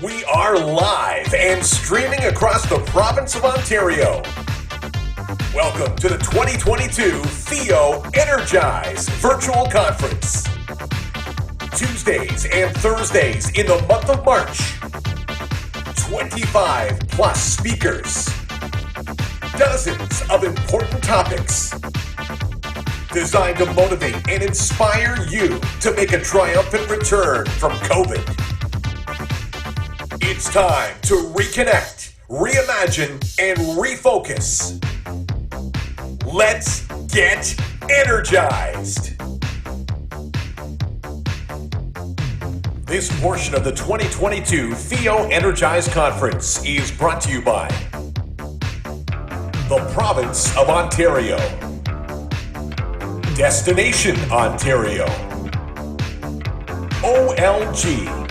We are live and streaming across the province of Ontario. Welcome to the 2022 FEO Energize virtual conference. Tuesdays and Thursdays in the month of March. 25 plus speakers. Dozens of important topics. Designed to motivate and inspire you to make a triumphant return from COVID. It's time to reconnect, reimagine, and refocus. Let's get energized. This portion of the 2022 FEO Energize Conference is brought to you by the Province of Ontario, Destination Ontario, OLG,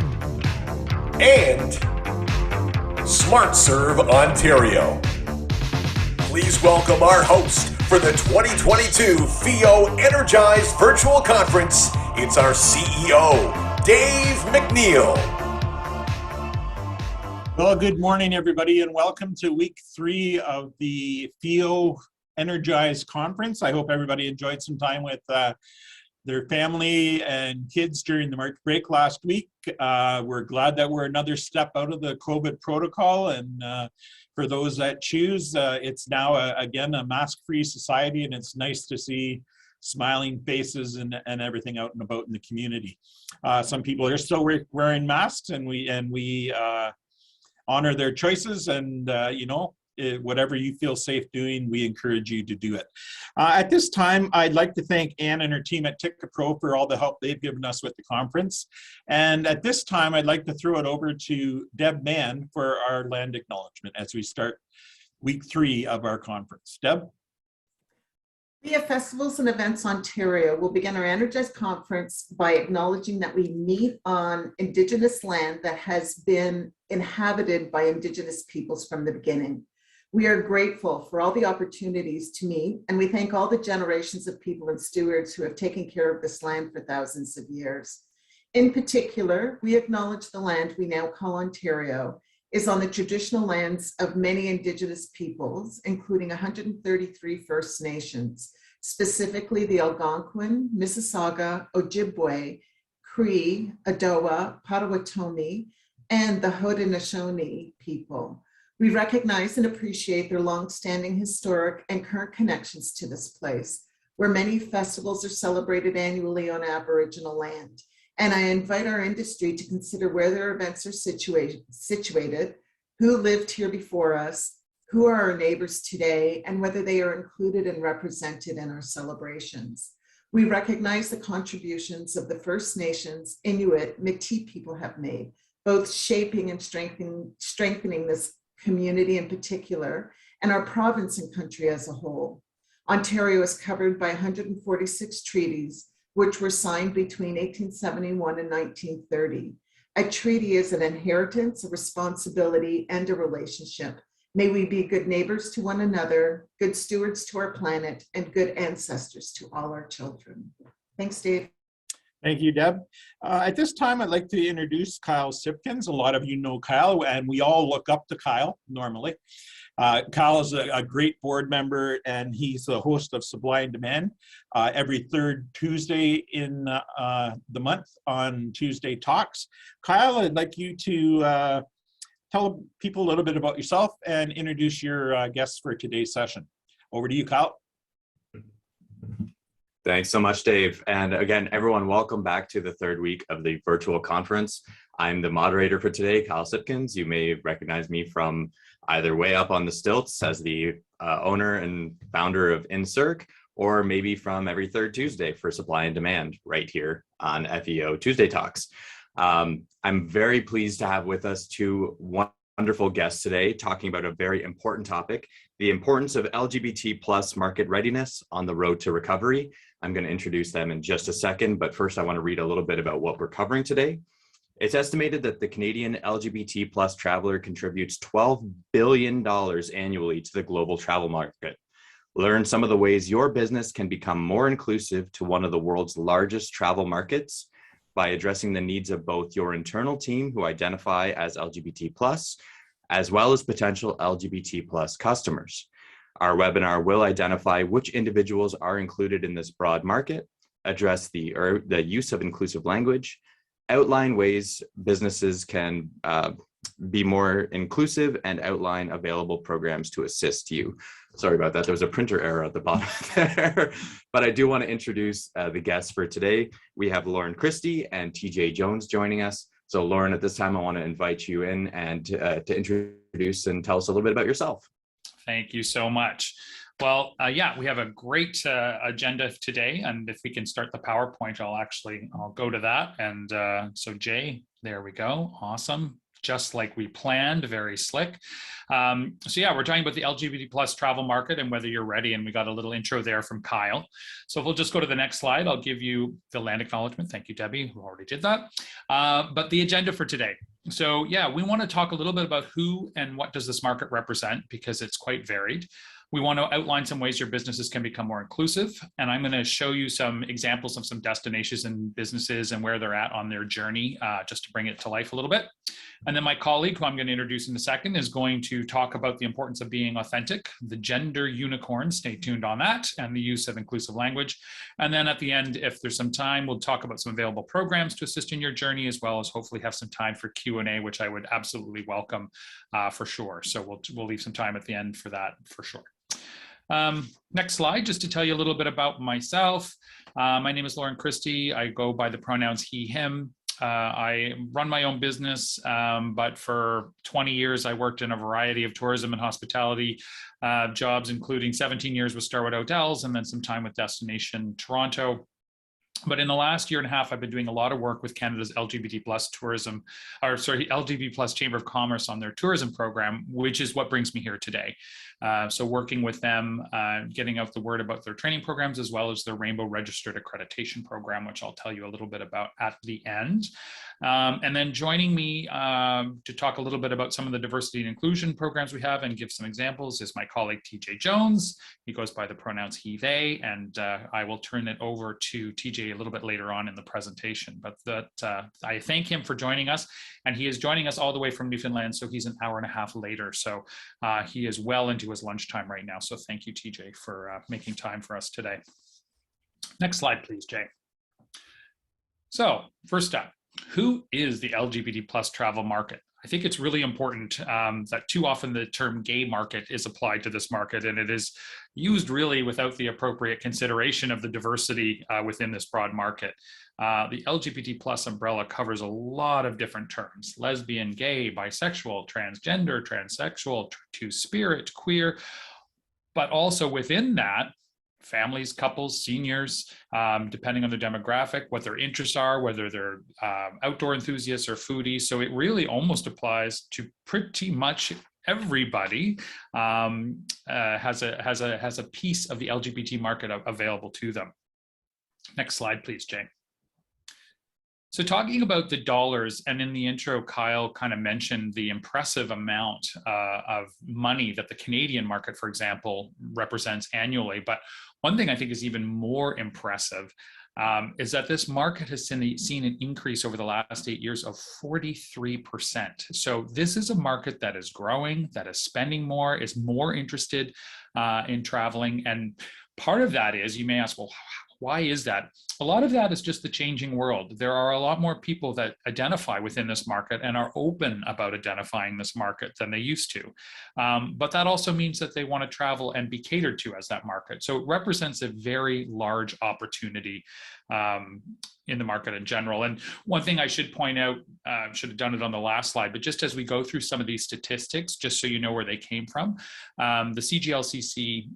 and SmartServe Ontario. Please welcome our host for the 2022 FEO Energize Virtual Conference. It's our CEO, Dave McNeil. Well, good morning, everybody, and welcome to week 3 of the FEO Energize Conference. I hope everybody enjoyed some time with their family and kids during the March break last week. We're glad that we're another step out of the COVID protocol, and for those that choose, it's now again a mask-free society, and it's nice to see smiling faces and everything out and about in the community. Some people are still wearing masks, and we honor their choices, and whatever you feel safe doing, we encourage you to do it. At this time, I'd like to thank Anne and her team at TicketPro for all the help they've given us with the conference. And at this time, I'd like to throw it over to Deb Mann for our land acknowledgement as we start week 3 of our conference. Deb? FEO Festivals and Events Ontario will begin our Energize conference by acknowledging that we meet on Indigenous land that has been inhabited by Indigenous peoples from the beginning. We are grateful for all the opportunities to meet, and we thank all the generations of people and stewards who have taken care of this land for thousands of years. In particular, we acknowledge the land we now call Ontario is on the traditional lands of many Indigenous peoples, including 133 First Nations, specifically the Algonquin, Mississauga, Ojibwe, Cree, Odawa, Potawatomi, and the Haudenosaunee people. We recognize and appreciate their longstanding historic and current connections to this place, where many festivals are celebrated annually on Aboriginal land. And I invite our industry to consider where their events are situated, who lived here before us, who are our neighbors today, and whether they are included and represented in our celebrations. We recognize the contributions of the First Nations, Inuit, Métis people have made, both shaping and strengthening this community in particular, and our province and country as a whole. Ontario is covered by 146 treaties, which were signed between 1871 and 1930. A treaty is an inheritance, a responsibility, and a relationship. May we be good neighbors to one another, good stewards to our planet, and good ancestors to all our children. Thanks, Dave. Thank you, Deb. At this time, I'd like to introduce Kyle Sipkins. A lot of you know Kyle, and we all look up to Kyle normally. Kyle is a great board member, and he's the host of Supply and Demand every third Tuesday in the month on Tuesday Talks. Kyle, I'd like you to tell people a little bit about yourself and introduce your guests for today's session. Over to you, Kyle. Thanks so much, Dave. And again, everyone, welcome back to the third week of the virtual conference. I'm the moderator for today, Kyle Sipkins. You may recognize me from either way up on the stilts as the owner and founder of InCirc, or maybe from every third Tuesday for Supply and Demand right here on FEO Tuesday Talks. I'm very pleased to have with us two wonderful guests today talking about a very important topic, the importance of LGBT plus market readiness on the road to recovery. I'm going to introduce them in just a second, but first I want to read a little bit about what we're covering today. It's estimated that the Canadian LGBT plus traveler contributes $12 billion annually to the global travel market. Learn some of the ways your business can become more inclusive to one of the world's largest travel markets. by addressing the needs of both your internal team who identify as LGBT+, as well as potential LGBT+ customers. Our webinar will identify which individuals are included in this broad market, address the use of inclusive language, outline ways businesses can be more inclusive, and outline available programs to assist you. Sorry about that. There was a printer error at the bottom there. But I do want to introduce the guests for today. We have Loren Christie and TJ Jones joining us. So Loren, at this time, I want to invite you in and to introduce and tell us a little bit about yourself. Thank you so much. Well, yeah, we have a great agenda today. And if we can start the PowerPoint, I'll go to that. And so Jay, there we go. Awesome. Just like we planned, very slick. So yeah, we're talking about the LGBT+ travel market and whether you're ready. And we got a little intro there from Kyle. So if we'll just go to the next slide, I'll give you the land acknowledgement. Thank you, Debbie, who already did that. But the agenda for today. So yeah, we want to talk a little bit about who and what does this market represent, because it's quite varied. We want to outline some ways your businesses can become more inclusive. And I'm going to show you some examples of some destinations and businesses and where they're at on their journey, just to bring it to life a little bit. And then my colleague, who I'm going to introduce in a second, is going to talk about the importance of being authentic, the gender unicorn, stay tuned on that, and the use of inclusive language. And then at the end, if there's some time, we'll talk about some available programs to assist in your journey, as well as hopefully have some time for Q&A, which I would absolutely welcome for sure. So we'll leave some time at the end for that for sure. Next slide, just to tell you a little bit about myself. My name is Loren Christie. I go by the pronouns he, him. I run my own business, but for 20 years, I worked in a variety of tourism and hospitality jobs, including 17 years with Starwood Hotels and then some time with Destination Toronto. But in the last year and a half, I've been doing a lot of work with Canada's LGBT+ LGBT+ Chamber of Commerce on their tourism program, which is what brings me here today. So working with them, getting out the word about their training programs, as well as their Rainbow Registered Accreditation Program, which I'll tell you a little bit about at the end. And then joining me to talk a little bit about some of the diversity and inclusion programs we have and give some examples is my colleague, TJ Jones. He goes by the pronouns he, they, and I will turn it over to TJ a little bit later on in the presentation. But I thank him for joining us, and he is joining us all the way from Newfoundland, so he's an hour and a half later. So he is well into his lunchtime right now. So thank you, TJ, for making time for us today. Next slide, please, Jay. So first up, who is the LGBT+ travel market? I think it's really important that too often the term gay market is applied to this market, and it is used really without the appropriate consideration of the diversity within this broad market. The LGBT+ umbrella covers a lot of different terms: lesbian, gay, bisexual, transgender, transsexual, two-spirit, queer, but also within that, families, couples, seniors, depending on their demographic, what their interests are, whether they're outdoor enthusiasts or foodies. So it really almost applies to pretty much everybody has a piece of the LGBT market available to them. Next slide, please, Jay. So talking about the dollars, and in the intro, Kyle kind of mentioned the impressive amount of money that the Canadian market, for example, represents annually. But one thing I think is even more impressive is that this market has seen an increase over the last 8 years of 43%. So this is a market that is growing, that is spending more, is more interested in traveling. And part of that is, you may ask, well, why is that? A lot of that is just the changing world. There are a lot more people that identify within this market and are open about identifying this market than they used to. But that also means that they want to travel and be catered to as that market. So it represents a very large opportunity in the market in general. And one thing I should point out, should have done it on the last slide, but just as we go through some of these statistics, just so you know where they came from, the CGLCC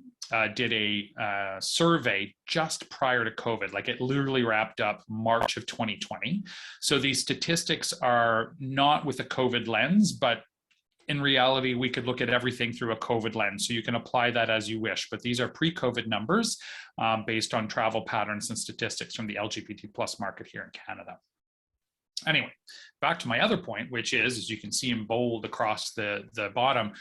did a survey just prior to COVID, like it literally wrapped up March of 2020. So these statistics are not with a COVID lens, but in reality, we could look at everything through a COVID lens. So you can apply that as you wish, but these are pre-COVID numbers based on travel patterns and statistics from the LGBT+ market here in Canada. Anyway, back to my other point, which is, as you can see in bold across the bottom,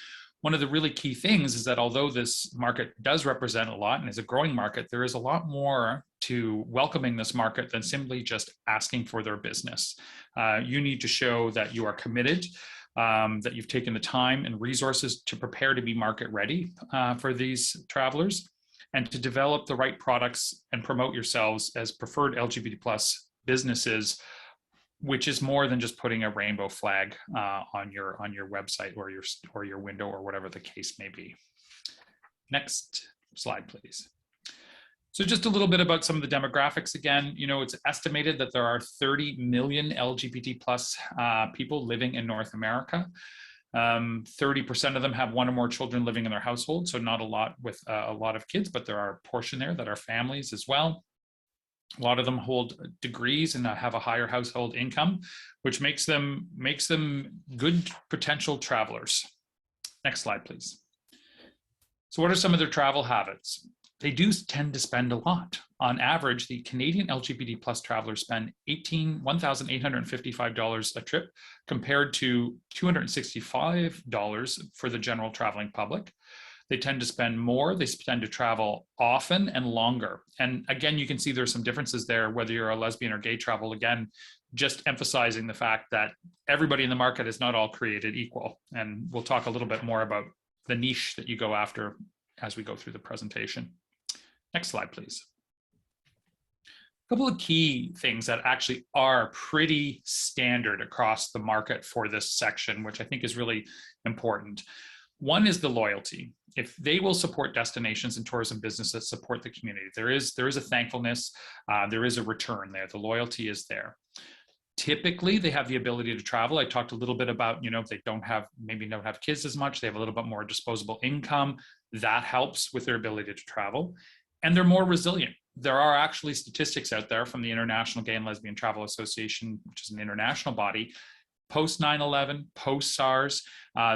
one of the really key things is that although this market does represent a lot and is a growing market, there is a lot more to welcoming this market than simply just asking for their business. You need to show that you are committed, that you've taken the time and resources to prepare to be market ready for these travelers, and to develop the right products and promote yourselves as preferred LGBT plus businesses, which is more than just putting a rainbow flag on your website or your window or whatever the case may be. Next slide, please. So just a little bit about some of the demographics again. You know, it's estimated that there are 30 million LGBT plus people living in North America. 30% of them have one or more children living in their household, so not a lot with a lot of kids, but there are a portion there that are families as well. A lot of them hold degrees and have a higher household income, which makes them good potential travelers. Next slide, please. So what are some of their travel habits? They do tend to spend a lot. On average, the Canadian LGBT plus travelers spend $1,855 a trip compared to $265 for the general traveling public. They tend to spend more, they tend to travel often and longer. And again, you can see there's some differences there, whether you're a lesbian or gay travel, again, just emphasizing the fact that everybody in the market is not all created equal. And we'll talk a little bit more about the niche that you go after as we go through the presentation. Next slide, please. A couple of key things that actually are pretty standard across the market for this section, which I think is really important. One is the loyalty. If they will support destinations and tourism businesses, support the community, there is a thankfulness, there is a return there. The loyalty is there. Typically, they have the ability to travel. I talked a little bit about, you know, if they maybe don't have kids as much, they have a little bit more disposable income. That helps with their ability to travel. And they're more resilient. There are actually statistics out there from the International Gay and Lesbian Travel Association, which is an international body. Post 9/11, post SARS,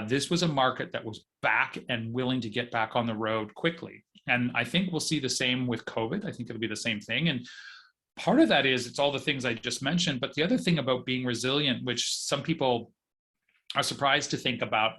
this was a market that was back and willing to get back on the road quickly. And I think we'll see the same with COVID. I think it'll be the same thing. And part of that is it's all the things I just mentioned. But the other thing about being resilient, which some people are surprised to think about,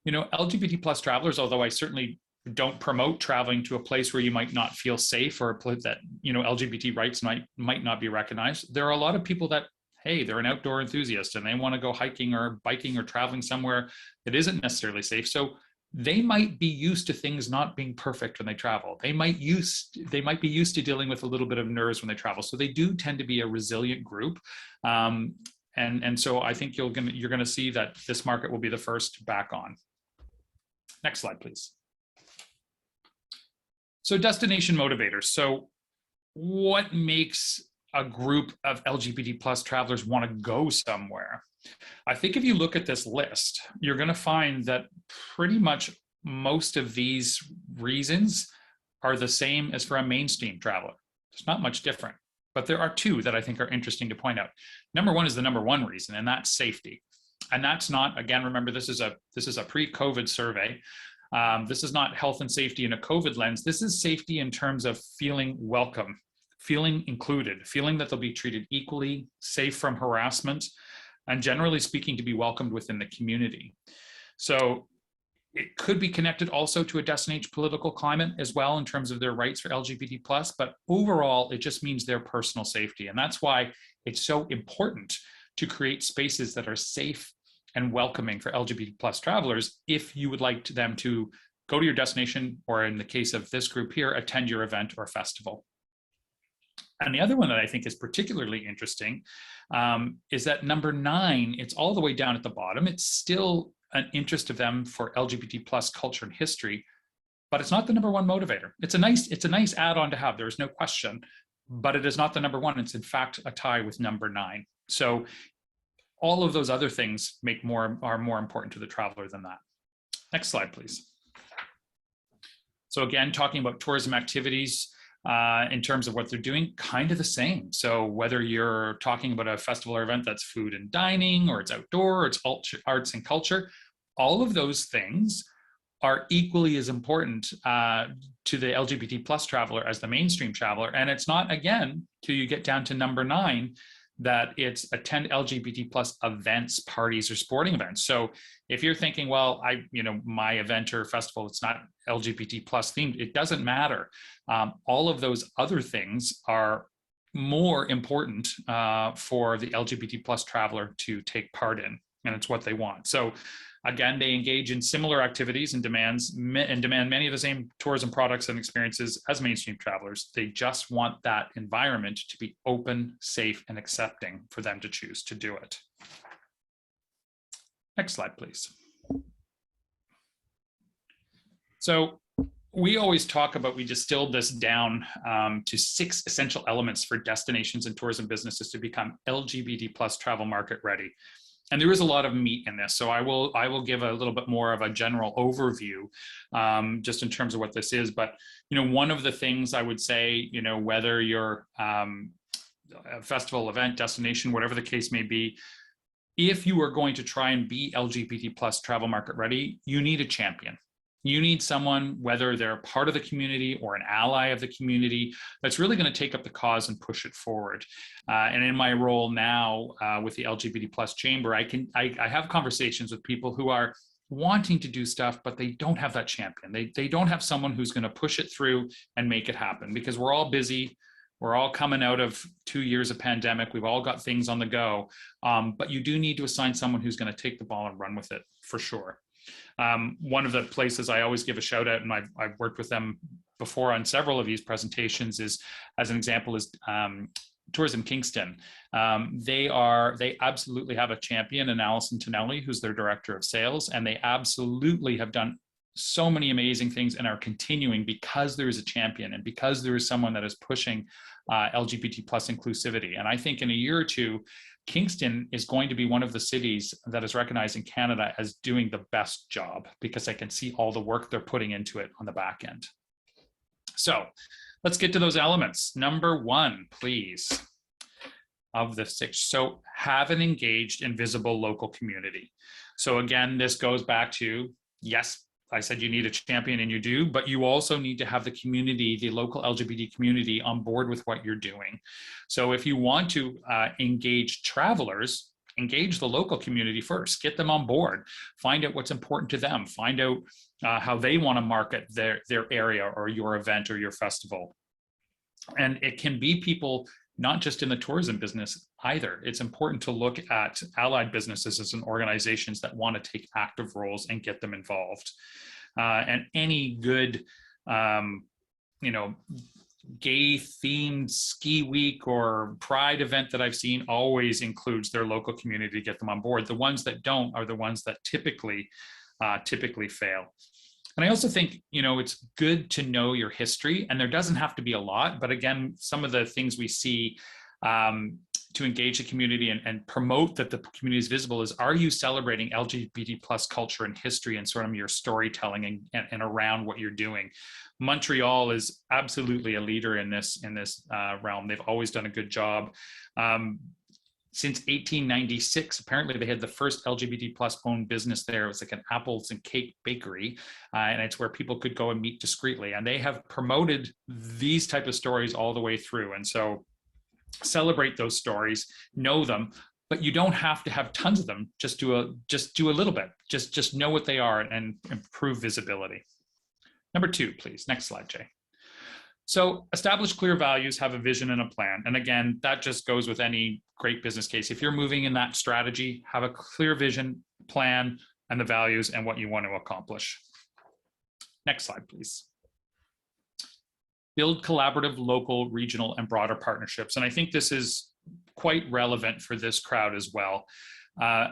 you know, LGBT plus travelers, although I certainly don't promote traveling to a place where you might not feel safe or a place that, you know, LGBT rights might not be recognized. There are a lot of people that, hey, they're an outdoor enthusiast and they want to go hiking or biking or traveling somewhere that isn't necessarily safe. So they might be used to things not being perfect when they travel. They might be used to dealing with a little bit of nerves when they travel. So they do tend to be a resilient group. And so I think you're going to see that this market will be the first back on. Next slide, please. So destination motivators. So what makes a group of LGBT plus travelers want to go somewhere? I think if you look at this list, you're going to find that pretty much most of these reasons are the same as for a mainstream traveler. It's not much different, but there are two that I think are interesting to point out. Number one is the number one reason, and that's safety. And that's not, again, remember, this is a pre-COVID survey. This is not health and safety in a COVID lens. This is safety in terms of feeling welcome, feeling included, feeling that they'll be treated equally, safe from harassment, and generally speaking, to be welcomed within the community. So it could be connected also to a destination political climate as well in terms of their rights for LGBT plus, but overall, it just means their personal safety. And that's why it's so important to create spaces that are safe and welcoming for LGBT plus travelers if you would like them to go to your destination, or in the case of this group here, attend your event or festival. And the other one that I think is particularly interesting is that number 9, it's all the way down at the bottom. It's still an interest of them for LGBT plus culture and history, but it's not the number one motivator. It's a nice add-on to have, there's no question, but it is not the number one. It's in fact a tie with number 9. So all of those other things are more important to the traveler than that. Next slide, please. So again, talking about tourism activities, in terms of what they're doing, kind of the same. So whether you're talking about a festival or event that's food and dining, or it's outdoor, or it's arts and culture, all of those things are equally as important to the LGBT plus traveler as the mainstream traveler. And it's not, again, till you get down to number 9, that it's attend LGBT plus events, parties, or sporting events. So if you're thinking, well, my event or festival, it's not LGBT plus themed, it doesn't matter. All of those other things are more important for the LGBT plus traveler to take part in, and it's what they want. So again, they engage in similar activities and demand many of the same tourism products and experiences as mainstream travelers. They just want that environment to be open, safe, and accepting for them to choose to do it. Next slide, please. So we always talk about, we distilled this down to 6 essential elements for destinations and tourism businesses to become LGBT plus travel market ready. And there is a lot of meat in this, so I will give a little bit more of a general overview, just in terms of what this is. But one of the things I would say, whether you're a festival, event, destination, whatever the case may be, if you are going to try and be LGBT plus travel market ready, you need a champion. You need someone, whether they're part of the community or an ally of the community, that's really going to take up the cause and push it forward. And in my role now with the LGBT plus Chamber, I have conversations with people who are wanting to do stuff, but they don't have that champion. They don't have someone who's going to push it through and make it happen, because we're all busy. We're all coming out of 2 years of pandemic. We've all got things on the go, but you do need to assign someone who's going to take the ball and run with it for sure. One of the places I always give a shout out, and I've worked with them before on several of these presentations, is, as an example, is Tourism Kingston. They absolutely have a champion in Alison Tonelli, who's their director of sales, and they absolutely have done so many amazing things and are continuing because there is a champion and because there is someone that is pushing LGBT plus inclusivity. And I think in a year or two, Kingston is going to be one of the cities that is recognized in Canada as doing the best job, because I can see all the work they're putting into it on the back end. So let's get to those elements. Number 1, please, of the 6. So have an engaged and visible local community. So again, this goes back to, yes, I said you need a champion, and you do, but you also need to have the community, the local LGBT community, on board with what you're doing. So if you want to engage travelers, engage the local community first, get them on board, find out what's important to them, find out how they want to market their area or your event or your festival. And it can be people not just in the tourism business either. It's important to look at allied businesses and organizations that want to take active roles and get them involved. And any good, gay-themed ski week or pride event that I've seen always includes their local community to get them on board. The ones that don't are the ones that typically fail. And I also think, it's good to know your history, and there doesn't have to be a lot, but again, some of the things we see to engage the community and promote that the community is visible is, are you celebrating LGBT plus culture and history and sort of your storytelling and around what you're doing? Montreal is absolutely a leader in this realm. They've always done a good job. Since 1896, apparently they had the first LGBT plus owned business there. It was like an apples and cake bakery, and it's where people could go and meet discreetly. And they have promoted these type of stories all the way through. And so celebrate those stories, know them, but you don't have to have tons of them. Just do a little bit. Just know what they are and improve visibility. Number 2, please. Next slide, Jay. So establish clear values, have a vision and a plan. And again, that just goes with any great business case. If you're moving in that strategy, have a clear vision, plan, and the values and what you want to accomplish. Next slide, please. Build collaborative, local, regional, and broader partnerships. And I think this is quite relevant for this crowd as well.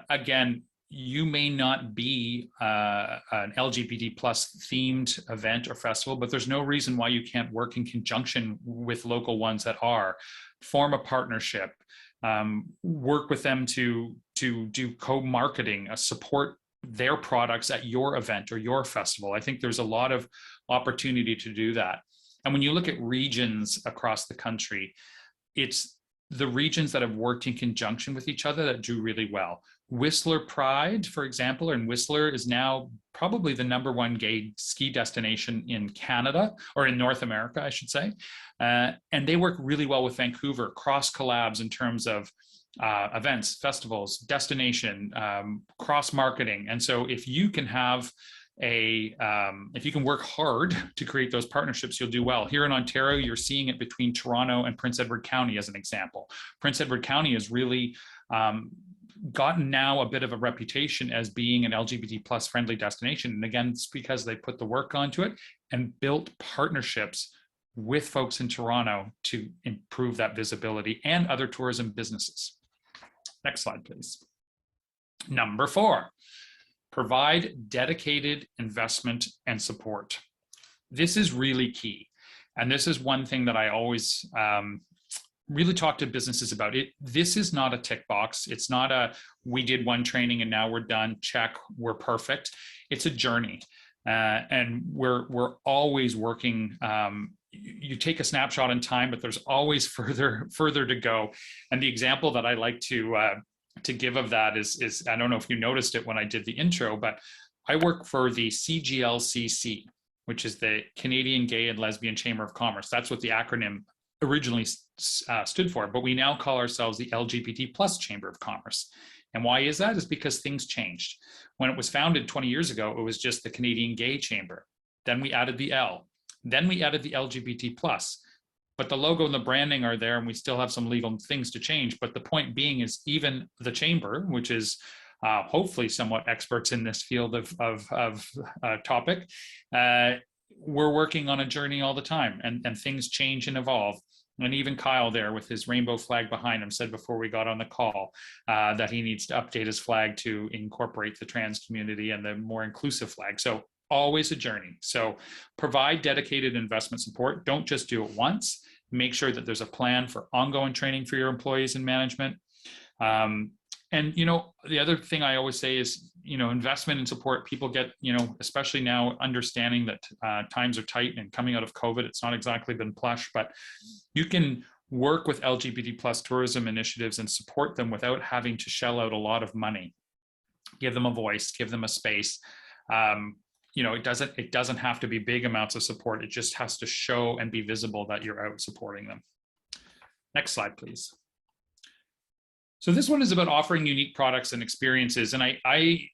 Again, you may not be an LGBT plus themed event or festival, but there's no reason why you can't work in conjunction with local ones that are. Form a partnership, work with them to do co-marketing, support their products at your event or your festival. I think there's a lot of opportunity to do that. And when you look at regions across the country, it's the regions that have worked in conjunction with each other that do really well. Whistler Pride, for example, and Whistler is now probably the #1 gay ski destination in Canada, or in North America, I should say. And they work really well with Vancouver, cross collabs in terms of events, festivals, destination, cross-marketing. And so if you can have if you can work hard to create those partnerships, you'll do well. Here in Ontario, you're seeing it between Toronto and Prince Edward County as an example. Prince Edward County has really gotten now a bit of a reputation as being an LGBT plus friendly destination. And again, it's because they put the work onto it and built partnerships with folks in Toronto to improve that visibility and other tourism businesses. Next slide, please. Number 4. Provide dedicated investment and support. This is really key. And this is one thing that I always really talk to businesses about. This is not a tick box. It's not a, we did one training and now we're done, check, we're perfect. It's a journey. And we're always working. You take a snapshot in time, but there's always further to go. And the example that I like to give of that is, I don't know if you noticed it when I did the intro, but I work for the CGLCC, which is the Canadian Gay and Lesbian Chamber of Commerce. That's what the acronym originally stood for, but we now call ourselves the LGBT plus Chamber of Commerce. And why is that? Is because things changed. When it was founded 20 years ago, it was just the Canadian Gay Chamber. Then we added the L. Then we added the LGBT plus. But the logo and the branding are there, and we still have some legal things to change. But the point being is even the chamber, which is hopefully somewhat experts in this field of topic, we're working on a journey all the time, and things change and evolve. And even Kyle there with his rainbow flag behind him said before we got on the call that he needs to update his flag to incorporate the trans community and the more inclusive flag. So always a journey. So provide dedicated investment support. Don't just do it once. Make sure that there's a plan for ongoing training for your employees and management. And, you know, the other thing I always say is, you know, investment and support. People get, you know, especially now understanding that times are tight and coming out of COVID, it's not exactly been plush, but you can work with LGBT plus tourism initiatives and support them without having to shell out a lot of money. Give them a voice, give them a space. You know, it doesn't have to be big amounts of support. It just has to show and be visible that you're out supporting them. Next slide, please. So this one is about offering unique products and experiences. And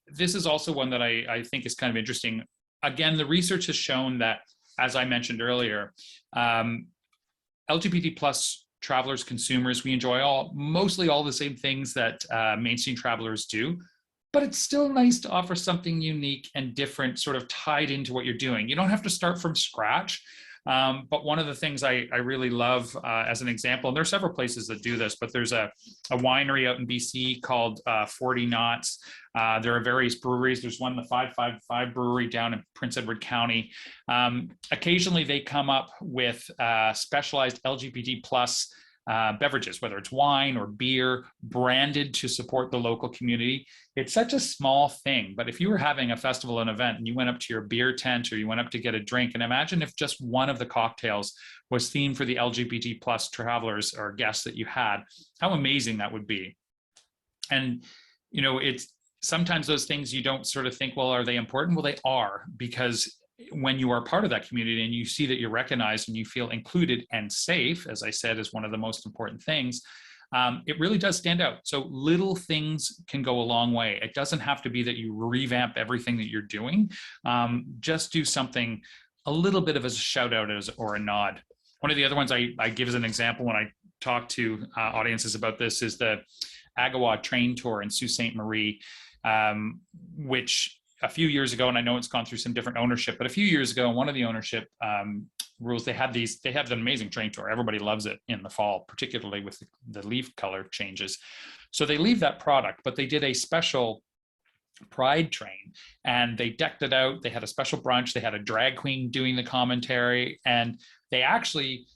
this is also one that I think is kind of interesting. Again, the research has shown that, as I mentioned earlier, LGBT plus travelers, consumers, we enjoy mostly all the same things that mainstream travelers do. But it's still nice to offer something unique and different, sort of tied into what you're doing. You don't have to start from scratch. But one of the things I really love as an example, and there are several places that do this, but there's a winery out in BC called 40 Knots. There are various breweries. There's one, the 555 brewery down in Prince Edward County. Occasionally they come up with specialized LGBT plus beverages, whether it's wine or beer, branded to support the local community. It's such a small thing, but if you were having a festival, an event, and you went up to your beer tent or you went up to get a drink, and imagine if just one of the cocktails was themed for the LGBT plus travelers or guests that you had, how amazing that would be. And, you know, it's sometimes those things you don't sort of think, well, are they important? Well, they are, because when you are part of that community and you see that you're recognized and you feel included and safe, as I said, is one of the most important things, it really does stand out. So little things can go a long way. It doesn't have to be that you revamp everything that you're doing. Just do something, a little bit of a shout out or a nod. One of the other ones I give as an example when I talk to audiences about this is the Agawa train tour in Sault Ste. Marie, which a few years ago, and I know it's gone through some different ownership, but a few years ago, one of the ownership rules, they have an amazing train tour. Everybody loves it in the fall, particularly with the leaf color changes. So they leave that product, but they did a special Pride train and they decked it out. They had a special brunch. They had a drag queen doing the commentary, and they actually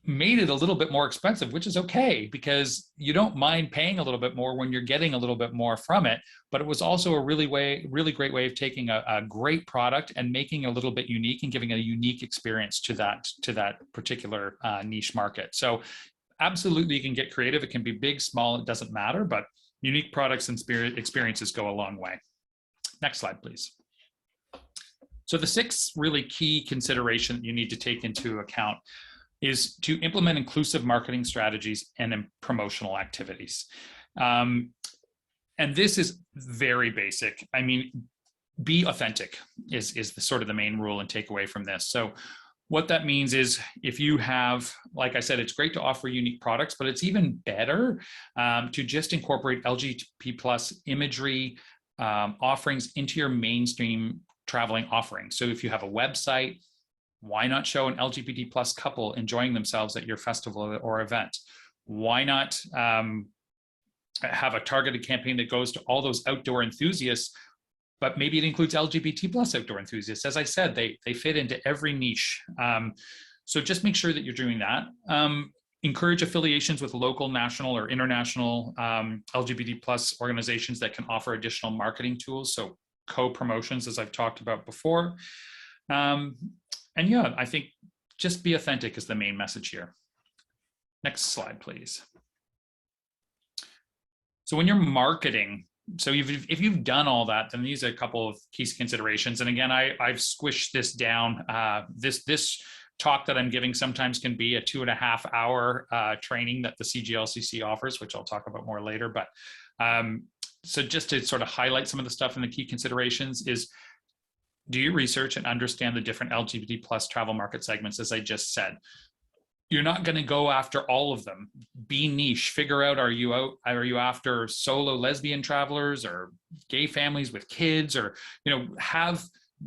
made it a little bit more expensive, which is okay, because you don't mind paying a little bit more when you're getting a little bit more from it. But it was also a really great way of taking a great product and making it a little bit unique and giving a unique experience to that particular niche market. So absolutely, you can get creative. It can be big, small, it doesn't matter, but unique products and experiences go a long way. Next slide, please. So the 6 really key consideration you need to take into account is to implement inclusive marketing strategies and promotional activities. And this is very basic. I mean, be authentic is the sort of the main rule and takeaway from this. So what that means is if you have, like I said, it's great to offer unique products, but it's even better to just incorporate LGBT plus imagery offerings into your mainstream traveling offering. So if you have a website, why not show an LGBT plus couple enjoying themselves at your festival or event? Why not have a targeted campaign that goes to all those outdoor enthusiasts, but maybe it includes LGBT plus outdoor enthusiasts? As I said, they fit into every niche. So just make sure that you're doing that. Encourage affiliations with local, national, or international LGBT plus organizations that can offer additional marketing tools. So co-promotions, as I've talked about before. And yeah, I think just be authentic is the main message here. Next slide, please. So when you're marketing, so if you've done all that, then these are a couple of key considerations. And again, I've squished this down. This talk that I'm giving sometimes can be a 2.5 hour training that the CGLCC offers, which I'll talk about more later. But so just to sort of highlight some of the stuff and the key considerations is, do your research and understand the different LGBT plus travel market segments, as I just said. You're not going to go after all of them. Be niche. Figure out, are you after solo lesbian travelers or gay families with kids, or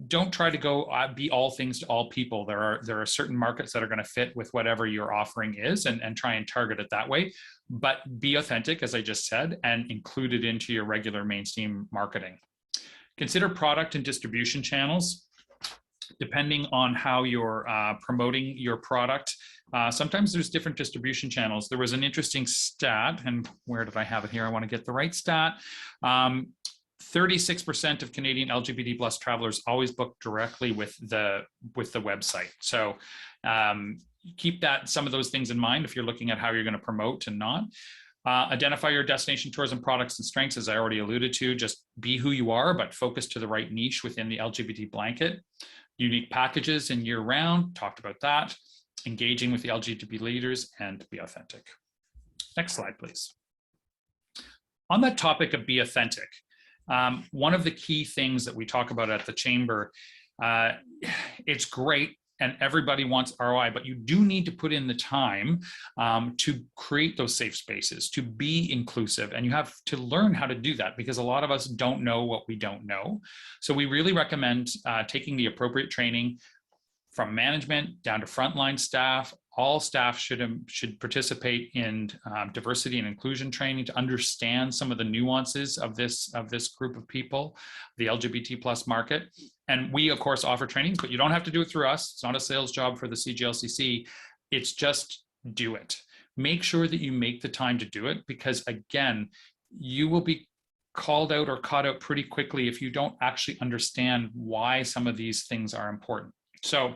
don't try to go be all things to all people. There are certain markets that are going to fit with whatever your offering is, and try and target it that way. But be authentic, as I just said, and include it into your regular mainstream marketing. Consider product and distribution channels. Depending on how you're promoting your product, sometimes there's different distribution channels. There was an interesting stat, and where did I have it here? I want to get the right stat. 36% of Canadian LGBT plus travelers always book directly with the website. So keep some of those things in mind if you're looking at how you're going to promote and not. Identify your destination tourism products and strengths, as I already alluded to. Just be who you are, but focus to the right niche within the LGBT blanket. Unique packages and year-round, talked about that. Engaging with the LGBT leaders, and be authentic. Next slide, please. On that topic of be authentic, one of the key things that we talk about at the Chamber, it's great and everybody wants ROI, but you do need to put in the time to create those safe spaces, to be inclusive, and you have to learn how to do that, because a lot of us don't know what we don't know. So we really recommend taking the appropriate training from management down to frontline staff. All staff should participate in diversity and inclusion training to understand some of the nuances of this group of people, the LGBT plus market. And we, of course, offer trainings, but you don't have to do it through us. It's not a sales job for the CGLCC. It's just do it. Make sure that you make the time to do it, because again, you will be called out or caught out pretty quickly if you don't actually understand why some of these things are important. So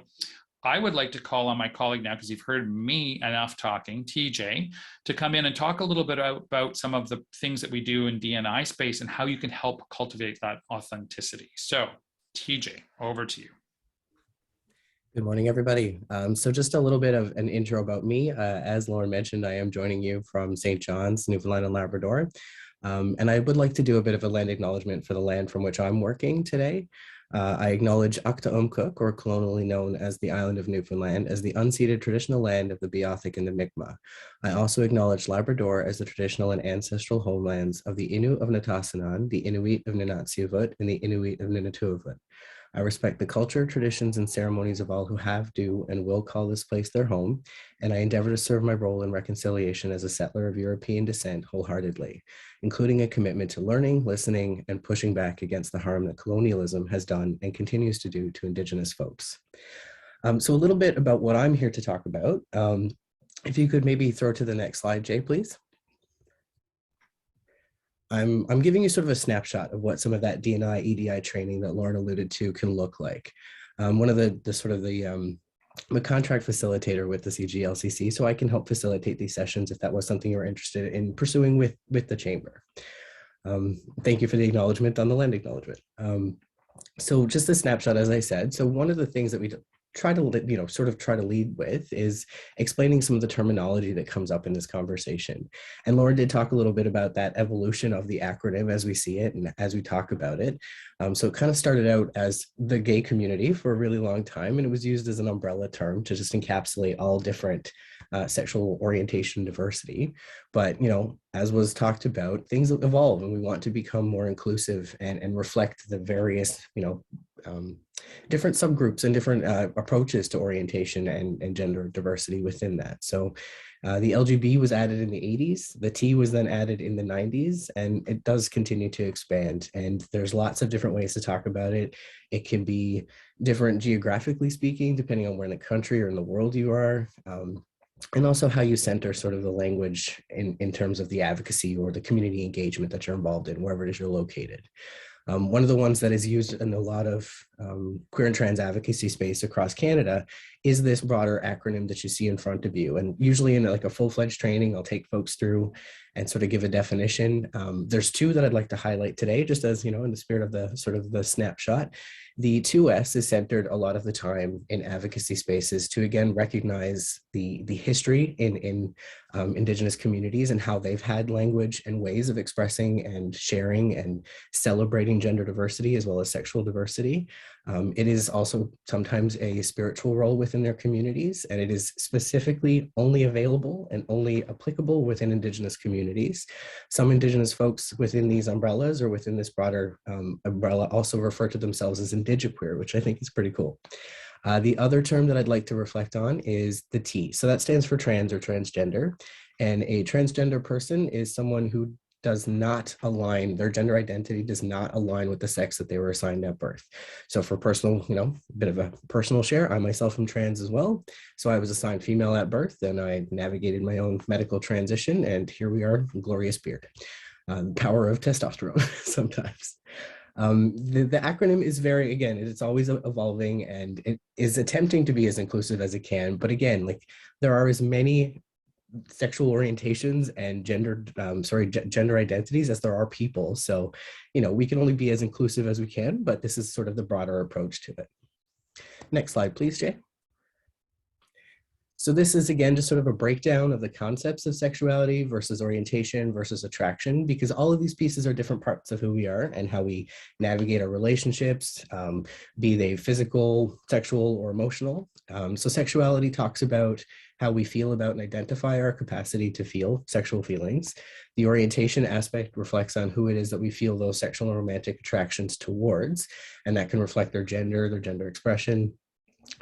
I would like to call on my colleague now, because you've heard me enough talking, TJ, to come in and talk a little bit about some of the things that we do in D&I space and how you can help cultivate that authenticity. So TJ, over to you. Good morning, everybody. So just a little bit of an intro about me. As Loren mentioned, I am joining you from St. John's, Newfoundland and Labrador. And I would like to do a bit of a land acknowledgement for the land from which I'm working today. I acknowledge Ukta-Umkuk, or colonially known as the island of Newfoundland, as the unceded traditional land of the Beothuk and the Mi'kmaq. I also acknowledge Labrador as the traditional and ancestral homelands of the Innu of Nitassinan, the Inuit of Nunatsiavut, and the Inuit of Nunatuavut. I respect the culture, traditions, and ceremonies of all who have, do, and will call this place their home, and I endeavor to serve my role in reconciliation as a settler of European descent wholeheartedly, including a commitment to learning, listening, and pushing back against the harm that colonialism has done and continues to do to Indigenous folks. So a little bit about what I'm here to talk about. If you could maybe throw to the next slide, Jay, please. I'm giving you sort of a snapshot of what some of that D&I, EDI training that Loren alluded to can look like. One of I'm a contract facilitator with the CGLCC, so I can help facilitate these sessions if that was something you were interested in pursuing with the Chamber. Thank you for the acknowledgement on the land acknowledgement. So just a snapshot, as I said. So one of the things that we try to, sort of try to lead with is explaining some of the terminology that comes up in this conversation. And Loren did talk a little bit about that evolution of the acronym as we see it and as we talk about it. So it kind of started out as the gay community for a really long time, and it was used as an umbrella term to just encapsulate all different sexual orientation diversity. But, as was talked about, things evolve and we want to become more inclusive and reflect the various, different subgroups and different approaches to orientation and gender diversity within that. So the LGB was added in the 80s, the T was then added in the 90s, and it does continue to expand. And there's lots of different ways to talk about it. It can be different geographically speaking, depending on where in the country or in the world you are. And also how you center sort of the language in terms of the advocacy or the community engagement that you're involved in, wherever it is you're located. One of the ones that is used in a lot of queer and trans advocacy space across Canada is this broader acronym that you see in front of you. And usually in like a full-fledged training, I'll take folks through and sort of give a definition. There's two that I'd like to highlight today, just as, in the spirit of the sort of the snapshot. The 2S is centered a lot of the time in advocacy spaces to, again, recognize the history in Indigenous communities and how they've had language and ways of expressing and sharing and celebrating gender diversity as well as sexual diversity. It is also sometimes a spiritual role within their communities, and it is specifically only available and only applicable within Indigenous communities. Some Indigenous folks within these umbrellas or within this broader umbrella also refer to themselves as indigiqueer, which I think is pretty cool. The other term that I'd like to reflect on is the T. So that stands for trans or transgender. And a transgender person is someone who does not align, their gender identity does not align with the sex that they were assigned at birth. So for personal, a bit of a personal share, I myself am trans as well. So I was assigned female at birth, and I navigated my own medical transition, and here we are, glorious beard. Power of testosterone sometimes. The acronym is very, again, it's always evolving, and it is attempting to be as inclusive as it can. But again, like there are as many sexual orientations and gender identities as there are people. So, we can only be as inclusive as we can, but this is sort of the broader approach to it. Next slide, please, Jay. So this is, again, just sort of a breakdown of the concepts of sexuality versus orientation versus attraction, because all of these pieces are different parts of who we are and how we navigate our relationships, be they physical, sexual, or emotional. So sexuality talks about how we feel about and identify our capacity to feel sexual feelings. The orientation aspect reflects on who it is that we feel those sexual and romantic attractions towards, and that can reflect their gender expression.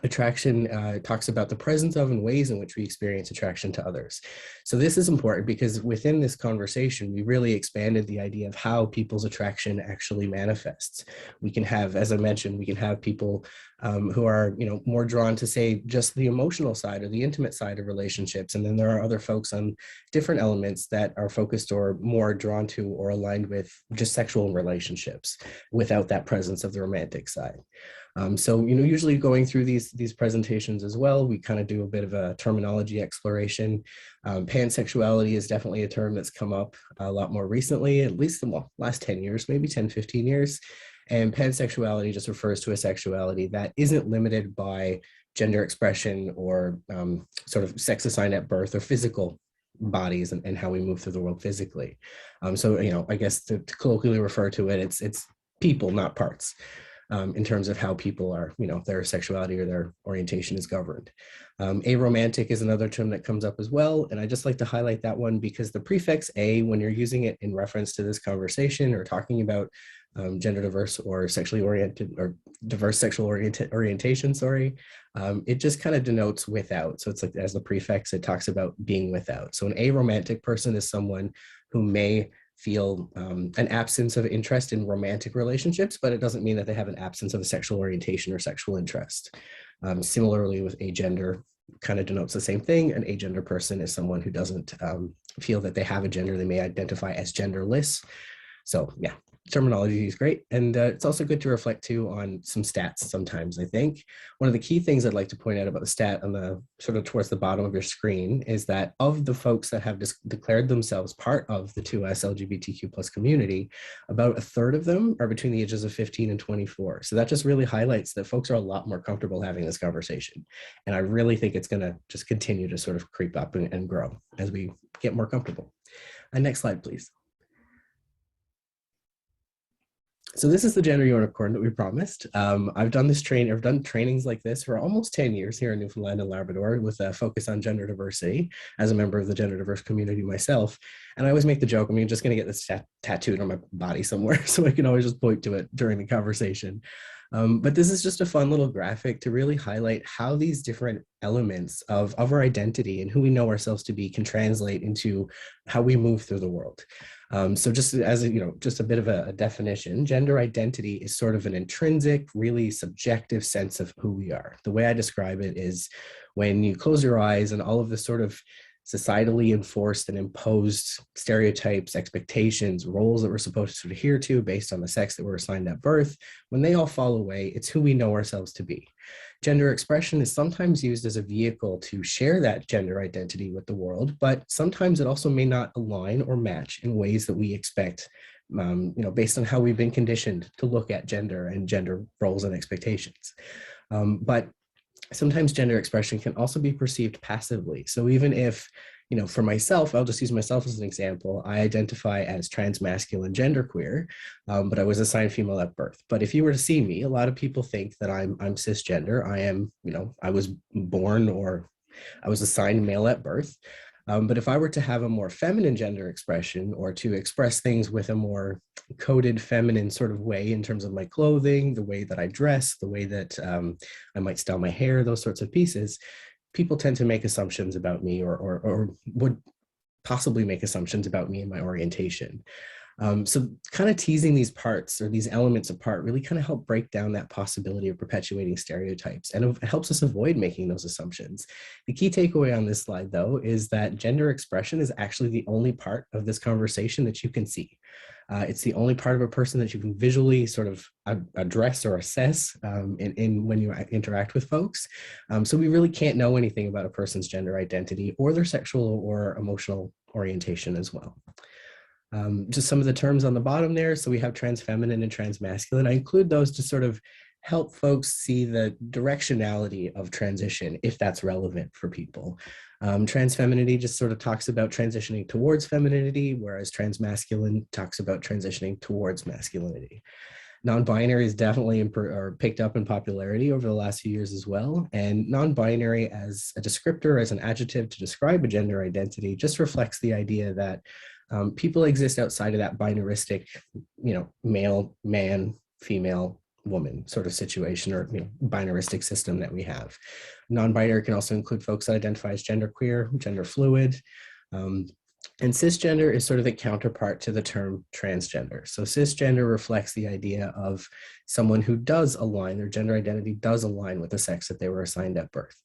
Attraction talks about the presence of and ways in which we experience attraction to others. So this is important because within this conversation, we really expanded the idea of how people's attraction actually manifests. We can have, as I mentioned, we can have people who are, more drawn to, say, just the emotional side or the intimate side of relationships. And then there are other folks on different elements that are focused or more drawn to or aligned with just sexual relationships without that presence of the romantic side. So, usually going through these presentations as well, we kind of do a bit of a terminology exploration. Pansexuality is definitely a term that's come up a lot more recently, at least in the last 10 years, maybe 10, 15 years. And pansexuality just refers to a sexuality that isn't limited by gender expression or sort of sex assigned at birth or physical bodies and how we move through the world physically. So, I guess to colloquially refer to it, it's people, not parts. In terms of how people are, their sexuality or their orientation is governed. Aromantic is another term that comes up as well. And I just like to highlight that one because the prefix A, when you're using it in reference to this conversation or talking about gender diverse or sexually oriented or diverse sexual orientation, it just kind of denotes without. So it's like as the prefix, it talks about being without. So an aromantic person is someone who may feel an absence of interest in romantic relationships, but it doesn't mean that they have an absence of a sexual orientation or sexual interest. Similarly with agender, kind of denotes the same thing. An agender person is someone who doesn't feel that they have a gender. They may identify as genderless. So yeah, terminology is great. And it's also good to reflect too on some stats sometimes. I think one of the key things I'd like to point out about the stat on the sort of towards the bottom of your screen is that of the folks that have declared themselves part of the 2S LGBTQ plus community, about a third of them are between the ages of 15 and 24. So that just really highlights that folks are a lot more comfortable having this conversation. And I really think it's going to just continue to sort of creep up and grow as we get more comfortable. Next slide, please. So this is the gender unicorn that we promised. I've done trainings like this for almost 10 years here in Newfoundland and Labrador with a focus on gender diversity as a member of the gender diverse community myself. And I always make the joke, I'm just gonna get this tattooed on my body somewhere so I can always just point to it during the conversation. But this is just a fun little graphic to really highlight how these different elements of our identity and who we know ourselves to be can translate into how we move through the world. So just as just a bit of a definition, gender identity is sort of an intrinsic, really subjective sense of who we are. The way I describe it is when you close your eyes and all of the sort of societally enforced and imposed stereotypes, expectations, roles that we're supposed to adhere to based on the sex that we're assigned at birth, when they all fall away, it's who we know ourselves to be. Gender expression is sometimes used as a vehicle to share that gender identity with the world, but sometimes it also may not align or match in ways that we expect, based on how we've been conditioned to look at gender and gender roles and expectations. But sometimes gender expression can also be perceived passively. So even if, for myself, I'll just use myself as an example, I identify as transmasculine genderqueer, but I was assigned female at birth. But if you were to see me, a lot of people think that I'm cisgender. I am, I was born or I was assigned male at birth. But if I were to have a more feminine gender expression or to express things with a more coded feminine sort of way in terms of my clothing, the way that I dress, the way that I might style my hair, those sorts of pieces, people tend to make assumptions about me or would possibly make assumptions about me and my orientation. So kind of teasing these parts or these elements apart really kind of help break down that possibility of perpetuating stereotypes, and it helps us avoid making those assumptions. The key takeaway on this slide, though, is that gender expression is actually the only part of this conversation that you can see. It's the only part of a person that you can visually sort of address or assess when you interact with folks. So we really can't know anything about a person's gender identity or their sexual or emotional orientation as well. Just some of the terms on the bottom there. So we have trans feminine and trans masculine. I include those to sort of help folks see the directionality of transition, if that's relevant for people. Trans femininity just sort of talks about transitioning towards femininity, whereas trans masculine talks about transitioning towards masculinity. Non-binary is definitely picked up in popularity over the last few years as well. And non-binary as a descriptor, as an adjective to describe a gender identity, just reflects the idea that people exist outside of that binaristic, male, man, female, woman sort of situation or binaristic system that we have. Non-binary can also include folks that identify as genderqueer, gender fluid, and cisgender is sort of the counterpart to the term transgender. So cisgender reflects the idea of someone who does align, their gender identity does align with the sex that they were assigned at birth.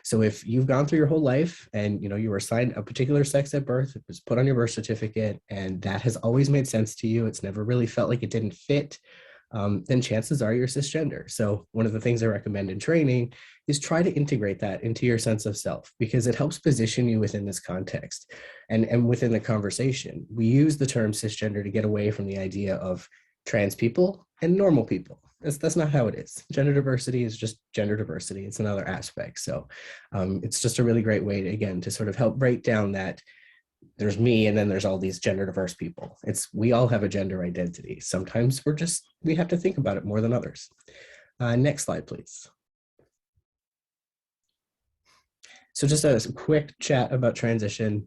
So if you've gone through your whole life and you were assigned a particular sex at birth, it was put on your birth certificate, and that has always made sense to you, it's never really felt like it didn't fit, then chances are you're cisgender. So one of the things I recommend in training is try to integrate that into your sense of self, because it helps position you within this context and within the conversation. We use the term cisgender to get away from the idea of trans people and normal people. That's not how it is. Gender diversity is just gender diversity. It's another aspect. So it's just a really great way to, again, to sort of help break down that there's me and then there's all these gender diverse people. We all have a gender identity. Sometimes we have to think about it more than others. Next slide, please. So just a quick chat about transition.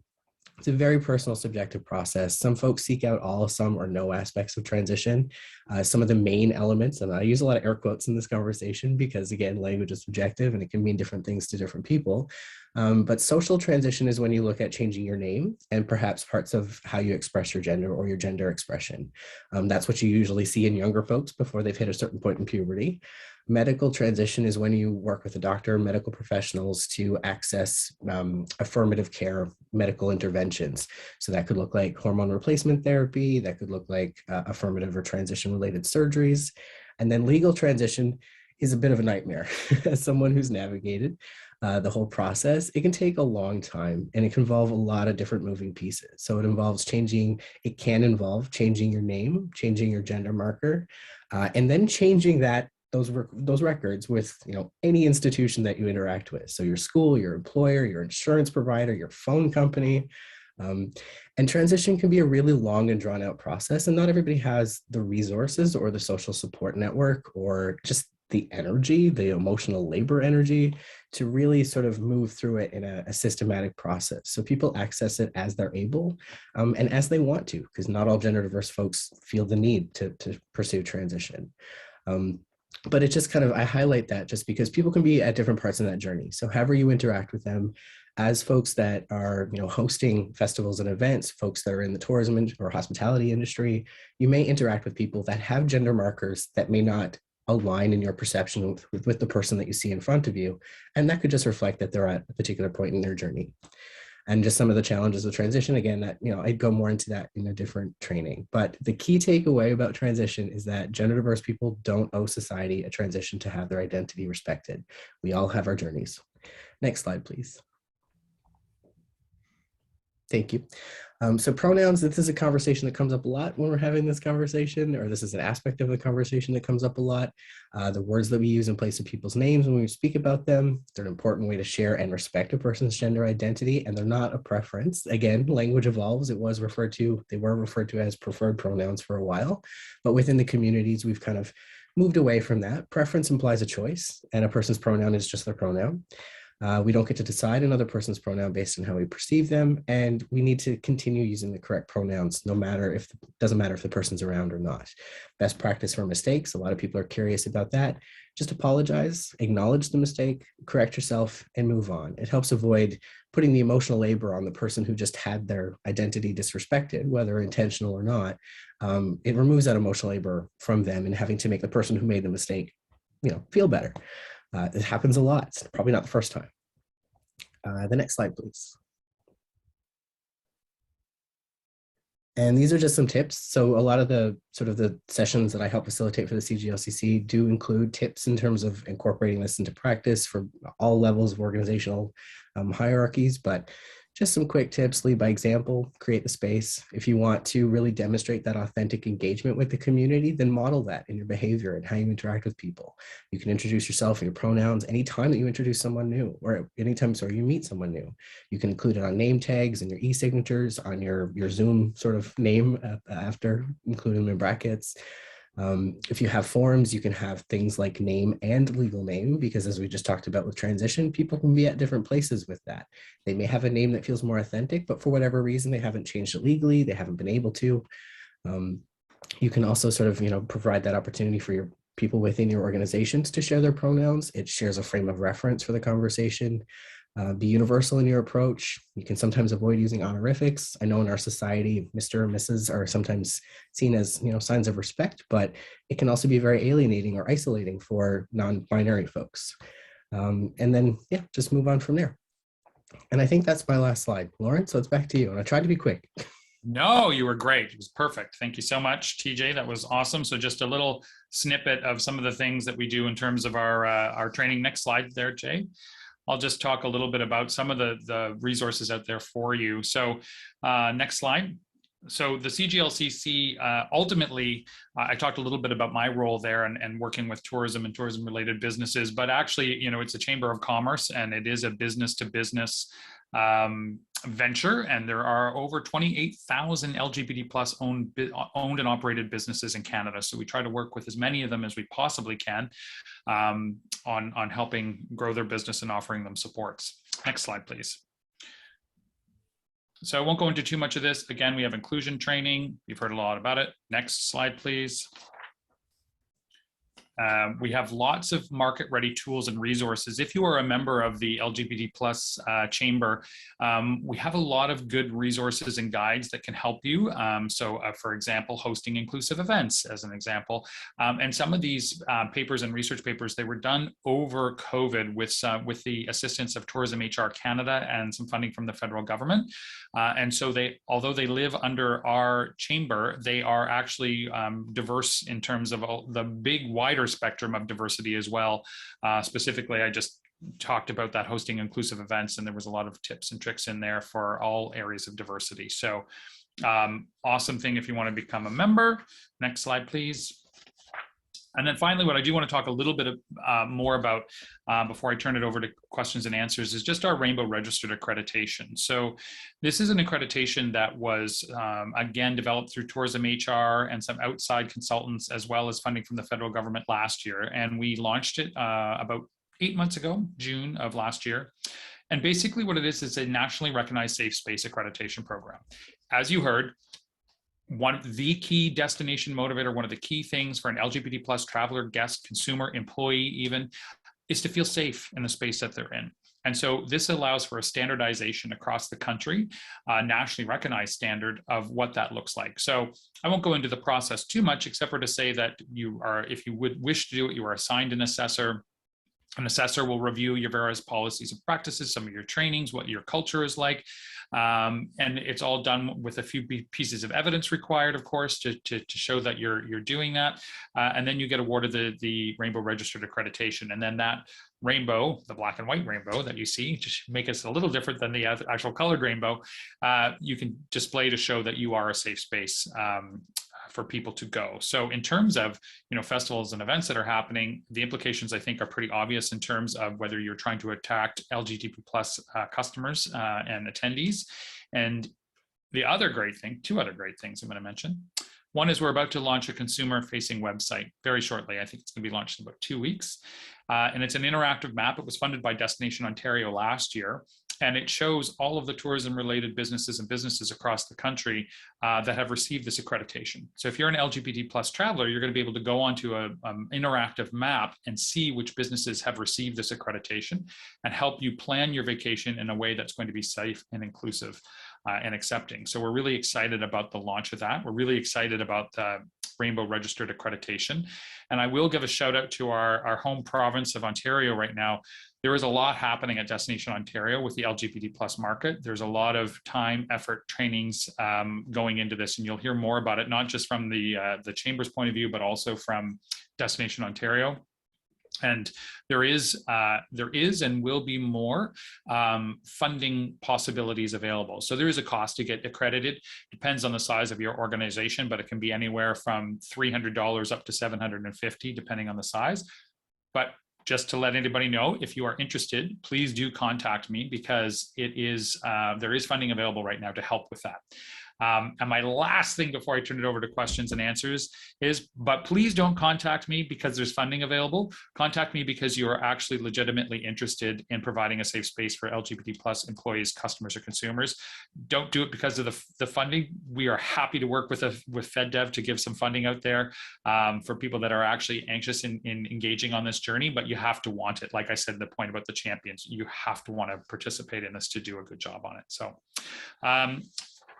It's a very personal, subjective process. Some folks seek out all, some, or no aspects of transition. Some of the main elements, and I use a lot of air quotes in this conversation because, again, language is subjective and it can mean different things to different people. But social transition is when you look at changing your name and perhaps parts of how you express your gender or your gender expression. That's what you usually see in younger folks before they've hit a certain point in puberty. Medical transition is when you work with a doctor, medical professionals to access affirmative care medical interventions. So that could look like hormone replacement therapy, that could look like affirmative or transition related surgeries. And then legal transition is a bit of a nightmare. As someone who's navigated the whole process, it can take a long time and it can involve a lot of different moving pieces. So it can involve changing your name, changing your gender marker, and then changing those records with any institution that you interact with. So your school, your employer, your insurance provider, your phone company. And transition can be a really long and drawn out process, and not everybody has the resources or the social support network or just the energy, the emotional labor energy to really sort of move through it in a systematic process. So people access it as they're able and as they want to, because not all gender diverse folks feel the need to pursue transition. But it just I highlight that just because people can be at different parts in that journey. So however you interact with them, as folks that are hosting festivals and events, folks that are in the tourism or hospitality industry, you may interact with people that have gender markers that may not align in your perception with the person that you see in front of you. And that could just reflect that they're at a particular point in their journey. And just some of the challenges of transition, again, that I'd go more into that in a different training. But the key takeaway about transition is that gender diverse people don't owe society a transition to have their identity respected. We all have our journeys. Next slide, please. Thank you. So pronouns, this is a conversation that comes up a lot when we're having this conversation, or this is an aspect of the conversation that comes up a lot. The words that we use in place of people's names when we speak about them, they're an important way to share and respect a person's gender identity, and they're not a preference. Again, language evolves. They were referred to as preferred pronouns for a while, but within the communities, we've kind of moved away from that. Preference implies a choice, and a person's pronoun is just their pronoun. We don't get to decide another person's pronoun based on how we perceive them, and we need to continue using the correct pronouns, doesn't matter if the person's around or not. Best practice for mistakes, a lot of people are curious about that. Just apologize, acknowledge the mistake, correct yourself, and move on. It helps avoid putting the emotional labor on the person who just had their identity disrespected, whether intentional or not. It removes that emotional labor from them and having to make the person who made the mistake, feel better. It happens a lot. It's probably not the first time. The next slide, please. And these are just some tips. So a lot of the sessions that I help facilitate for the CGLCC do include tips in terms of incorporating this into practice for all levels of organizational hierarchies, but just some quick tips: lead by example, create the space. If you want to really demonstrate that authentic engagement with the community, then model that in your behavior and how you interact with people. You can introduce yourself and your pronouns anytime that you introduce someone new, or anytime, you meet someone new. You can include it on name tags and your e-signatures, on your Zoom sort of name after, include them in brackets. If you have forms, you can have things like name and legal name, because as we just talked about with transition, people can be at different places with that. They may have a name that feels more authentic, but for whatever reason, they haven't changed it legally. They haven't been able to. You can also provide that opportunity for your people within your organizations to share their pronouns. It shares a frame of reference for the conversation. Be universal in your approach. You can sometimes avoid using honorifics. I know in our society, Mr. and Mrs. are sometimes seen as signs of respect, but it can also be very alienating or isolating for non-binary folks. And then, just move on from there. And I think that's my last slide, Loren. So it's back to you. And I tried to be quick. No, you were great. It was perfect. Thank you so much, TJ. That was awesome. So just a little snippet of some of the things that we do in terms of our training. Next slide there, Jay. I'll just talk a little bit about some of the resources out there for you. So next slide. So the CGLCC, ultimately, I talked a little bit about my role there and working with tourism and tourism related businesses, but actually, it's a chamber of commerce and it is a business to business venture. And there are over 28,000 LGBT plus owned and operated businesses in Canada. So we try to work with as many of them as we possibly can on helping grow their business and offering them supports. Next slide, please. So I won't go into too much of this. Again, we have inclusion training. You've heard a lot about it. Next slide, please. We have lots of market-ready tools and resources. If you are a member of the LGBT plus chamber, we have a lot of good resources and guides that can help you. For example, hosting inclusive events as an example. And some of these papers and research papers, they were done over COVID with the assistance of Tourism HR Canada and some funding from the federal government. And so although they live under our chamber, they are actually diverse in terms of the big wider spectrum of diversity as well. Specifically, I just talked about that hosting inclusive events, and there was a lot of tips and tricks in there for all areas of diversity. So awesome thing if you want to become a member. Next slide, please. And then finally, what I do want to talk a little bit more about before I turn it over to questions and answers is just our Rainbow Registered accreditation. So this is an accreditation that was, again, developed through Tourism HR and some outside consultants, as well as funding from the federal government last year. And we launched it about 8 months ago, June of last year. And basically what it is a nationally recognized safe space accreditation program. As you heard, one of the key destination motivator, one of the key things for an LGBT plus traveler, guest, consumer, employee even, is to feel safe in the space that they're in. And so this allows for a standardization across the country, nationally recognized standard of what that looks like. So I won't go into the process too much, except for to say that you are, if you would wish to do it, you are assigned an assessor. An assessor will review your various policies and practices, some of your trainings, what your culture is like. And it's all done with a few pieces of evidence required, of course, to show that you're doing that. And then you get awarded the Rainbow Registered accreditation. And then that rainbow, the black and white rainbow that you see, to make us a little different than the actual colored rainbow, you can display to show that you are a safe space for people to go. So in terms of, festivals and events that are happening, the implications I think are pretty obvious in terms of whether you're trying to attract LGBT plus customers and attendees. And the other great thing, two other great things I'm going to mention. One is we're about to launch a consumer-facing website very shortly. I think it's going to be launched in about 2 weeks. And it's an interactive map. It was funded by Destination Ontario last year. And it shows all of the tourism-related businesses and businesses across the country that have received this accreditation. So if you're an LGBT plus traveler, you're going to be able to go onto an interactive map and see which businesses have received this accreditation and help you plan your vacation in a way that's going to be safe and inclusive and accepting. So we're really excited about the launch of that. We're really excited about the Rainbow Registered accreditation. And I will give a shout out to our home province of Ontario right now. There is a lot happening at Destination Ontario with the LGBT plus market. There's a lot of time, effort, trainings going into this, and you'll hear more about it, not just from the Chamber's point of view, but also from Destination Ontario. And there is and will be more funding possibilities available. So there is a cost to get accredited. Depends on the size of your organization, but it can be anywhere from $300 up to $750, depending on the size. But just to let anybody know, if you are interested, please do contact me, because there is funding available right now to help with that. And my last thing before I turn it over to questions and answers is, but please don't contact me because there's funding available. Contact me because you are actually legitimately interested in providing a safe space for LGBT plus employees, customers, or consumers. Don't do it because of the funding. We are happy to work with FedDev to give some funding out there for people that are actually anxious in engaging on this journey, but you have to want it. Like I said, the point about the champions, you have to want to participate in this to do a good job on it. So,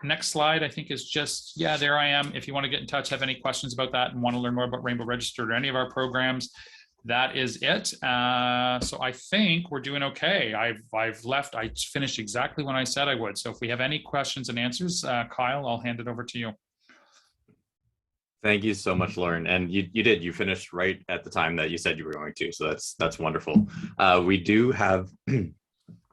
next slide, I think, is just, yeah, there I am. If you want to get in touch, have any questions about that, and want to learn more about Rainbow Registered or any of our programs, that is it. So I think we're doing okay. I finished exactly when I said I would. So if we have any questions and answers, Kyle, I'll hand it over to you. Thank you so much, Loren. And you finished right at the time that you said you were going to. So that's wonderful. We do have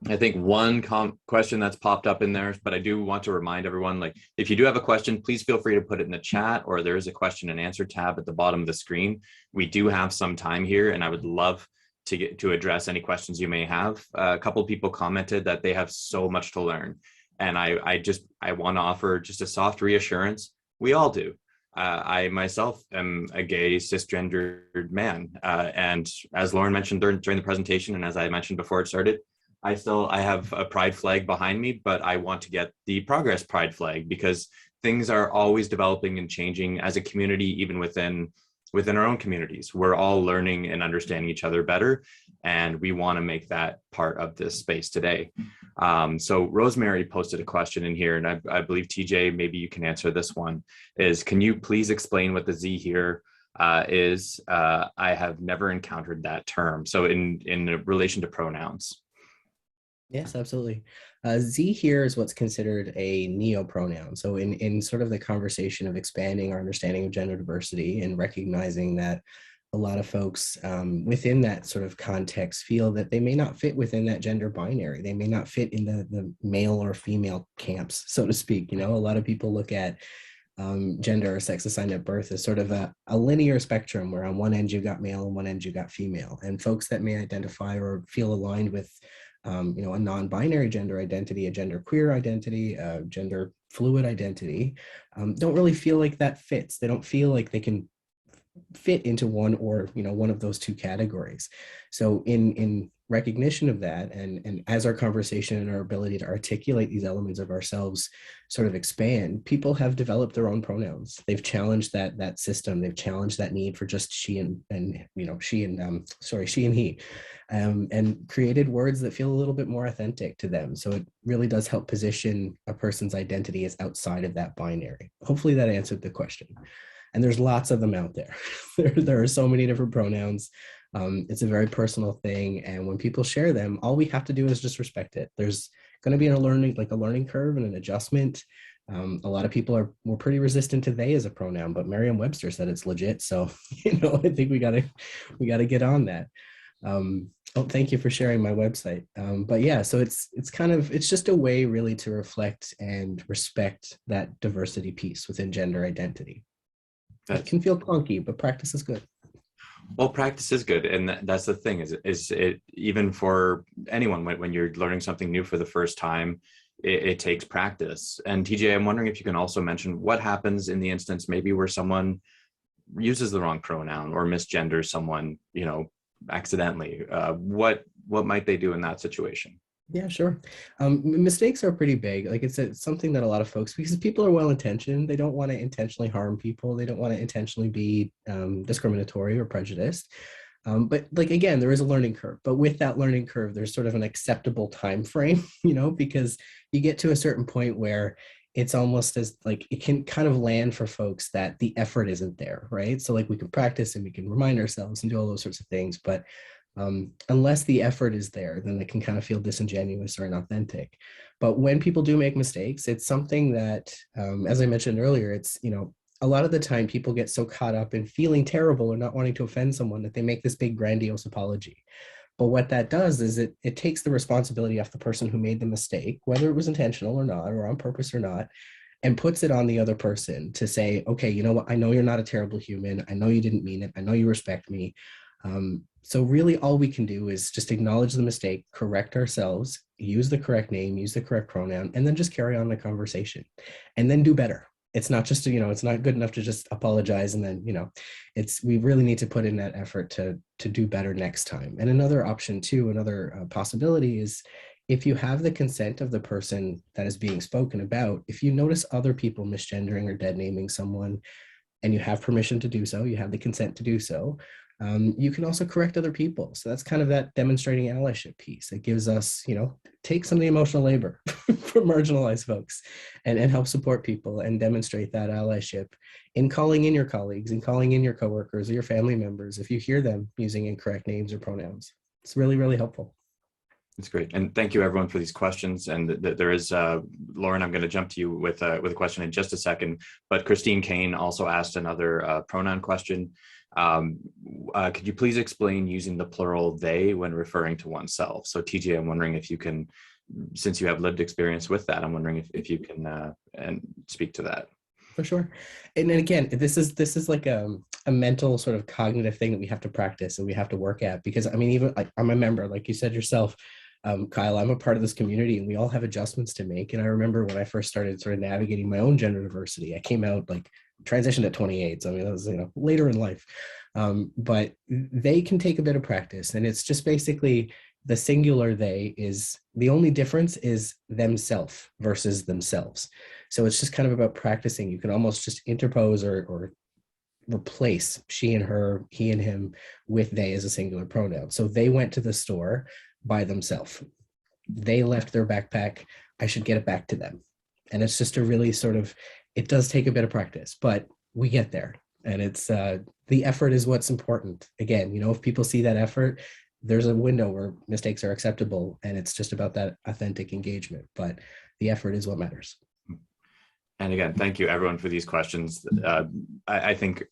I think one question that's popped up in there, but I do want to remind everyone, like, if you do have a question, please feel free to put it in the chat, or there is a question and answer tab at the bottom of the screen. We do have some time here, and I would love to address any questions you may have. A couple of people commented that they have so much to learn, and I want to offer just a soft reassurance. We all do. I myself am a gay cisgendered man, and as Loren mentioned during the presentation, and as I mentioned before it started, I have a pride flag behind me, but I want to get the progress pride flag, because things are always developing and changing as a community, even within within our own communities. We're all learning and understanding each other better, and we want to make that part of this space today. So Rosemary posted a question in here, and I believe TJ, maybe you can answer this one, is can you please explain what the Z here is? I have never encountered that term. So in relation to pronouns. Yes, absolutely. Z here is what's considered a neo-pronoun. So in sort of the conversation of expanding our understanding of gender diversity and recognizing that a lot of folks within that sort of context feel that they may not fit within that gender binary. They may not fit in the male or female camps, so to speak. You know, a lot of people look at gender or sex assigned at birth as sort of a linear spectrum where on one end you got male and one end you got female. And folks that may identify or feel aligned with you know, a non-binary gender identity, a gender queer identity, a gender fluid identity, don't really feel like that fits. They don't feel like they can fit into one or, you know, one of those two categories. So in recognition of that, and as our conversation and our ability to articulate these elements of ourselves sort of expand, people have developed their own pronouns. They've challenged that system. They've challenged that need for just she and you know, she and he, and created words that feel a little bit more authentic to them. So it really does help position a person's identity as outside of that binary. Hopefully that answered the question. And there's lots of them out there. There are so many different pronouns. It's a very personal thing. And when people share them, all we have to do is just respect it. There's going to be a learning curve and an adjustment. A lot of people were pretty resistant to they as a pronoun, but Merriam-Webster said it's legit. So, you know, I think we gotta get on that. Oh, thank you for sharing my website. But yeah, so it's just a way really to reflect and respect that diversity piece within gender identity. It can feel clunky, but practice is good. Well, practice is good, and that's the thing. Is it even for anyone when you're learning something new for the first time? It takes practice. And TJ, I'm wondering if you can also mention what happens in the instance maybe where someone uses the wrong pronoun or misgenders someone, you know, accidentally. What might they do in that situation? Yeah, sure. Mistakes are pretty big. Like it's something that a lot of folks, because people are well-intentioned, they don't want to intentionally harm people. They don't want to intentionally be discriminatory or prejudiced. But like, again, there is a learning curve, but with that learning curve, there's sort of an acceptable time frame, you know, because you get to a certain point where it's almost as like, it can kind of land for folks that the effort isn't there, right? So like we can practice and we can remind ourselves and do all those sorts of things, but unless the effort is there, then it can kind of feel disingenuous or inauthentic. But when people do make mistakes, it's something that, as I mentioned earlier, it's, you know, a lot of the time people get so caught up in feeling terrible or not wanting to offend someone that they make this big grandiose apology. But what that does is it takes the responsibility off the person who made the mistake, whether it was intentional or not, or on purpose or not, and puts it on the other person to say, okay, you know what, I know you're not a terrible human. I know you didn't mean it. I know you respect me. So really all we can do is just acknowledge the mistake, correct ourselves, use the correct name, use the correct pronoun, and then just carry on the conversation and then do better. It's not just, you know, it's not good enough to just apologize and then, you know, we really need to put in that effort to do better next time. And another option too, another possibility is if you have the consent of the person that is being spoken about, if you notice other people misgendering or dead naming someone and you have permission to do so, you have the consent to do so, you can also correct other people. So that's kind of that demonstrating allyship piece. It gives us, you know, take some of the emotional labor for marginalized folks and help support people and demonstrate that allyship in calling in your colleagues and calling in your coworkers or your family members if you hear them using incorrect names or pronouns. It's really, really helpful. That's great. And thank you everyone for these questions. And there is, Loren, I'm going to jump to you with a question in just a second, but Christine Kane also asked another pronoun question. Could you please explain using the plural they when referring to oneself? So TJ, I'm wondering if you can, since you have lived experience with that, I'm wondering if you can and speak to that. For sure. And then again, this is like a mental sort of cognitive thing that we have to practice and we have to work at, because I mean, even like I'm a member, like you said yourself, Kyle, I'm a part of this community and we all have adjustments to make. And I remember when I first started sort of navigating my own gender diversity, I came out like transitioned at 28. So I mean, that was, you know, later in life. But they can take a bit of practice, and it's just basically the singular they is the only difference is themself versus themselves. So it's just kind of about practicing. You can almost just interpose or replace she and her, he and him with they as a singular pronoun. So they went to the store by themselves. They left their backpack. I should get it back to them. And it's just a really sort of, it does take a bit of practice, but we get there. And it's the effort is what's important. Again, if people see that effort, there's a window where mistakes are acceptable, and it's just about that authentic engagement. But the effort is what matters. And again, thank you everyone for these questions. I think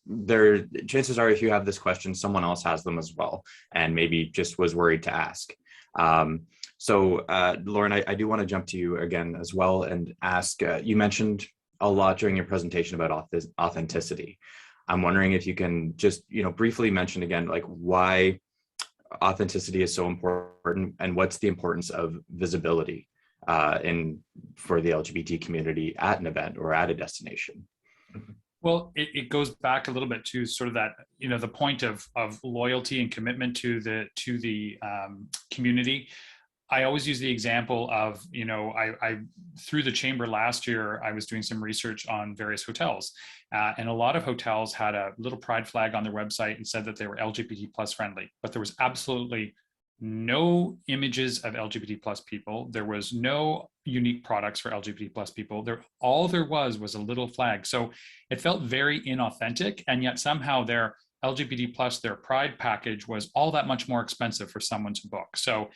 chances are if you have this question, someone else has them as well, and maybe just was worried to ask. So Loren, I do want to jump to you again as well and ask, you mentioned a lot during your presentation about authenticity. I'm wondering if you can just, briefly mention again, like why authenticity is so important and what's the importance of visibility for the LGBT community at an event or at a destination. Well, it goes back a little bit to sort of that, the point of loyalty and commitment to the community. I always use the example of, I through the chamber last year, I was doing some research on various hotels, and a lot of hotels had a little pride flag on their website and said that they were LGBT plus friendly, but there was absolutely no images of LGBT plus people. There was no unique products for LGBT plus people. All there was a little flag. So it felt very inauthentic, and yet somehow their LGBT plus, their pride package was all that much more expensive for someone to book. So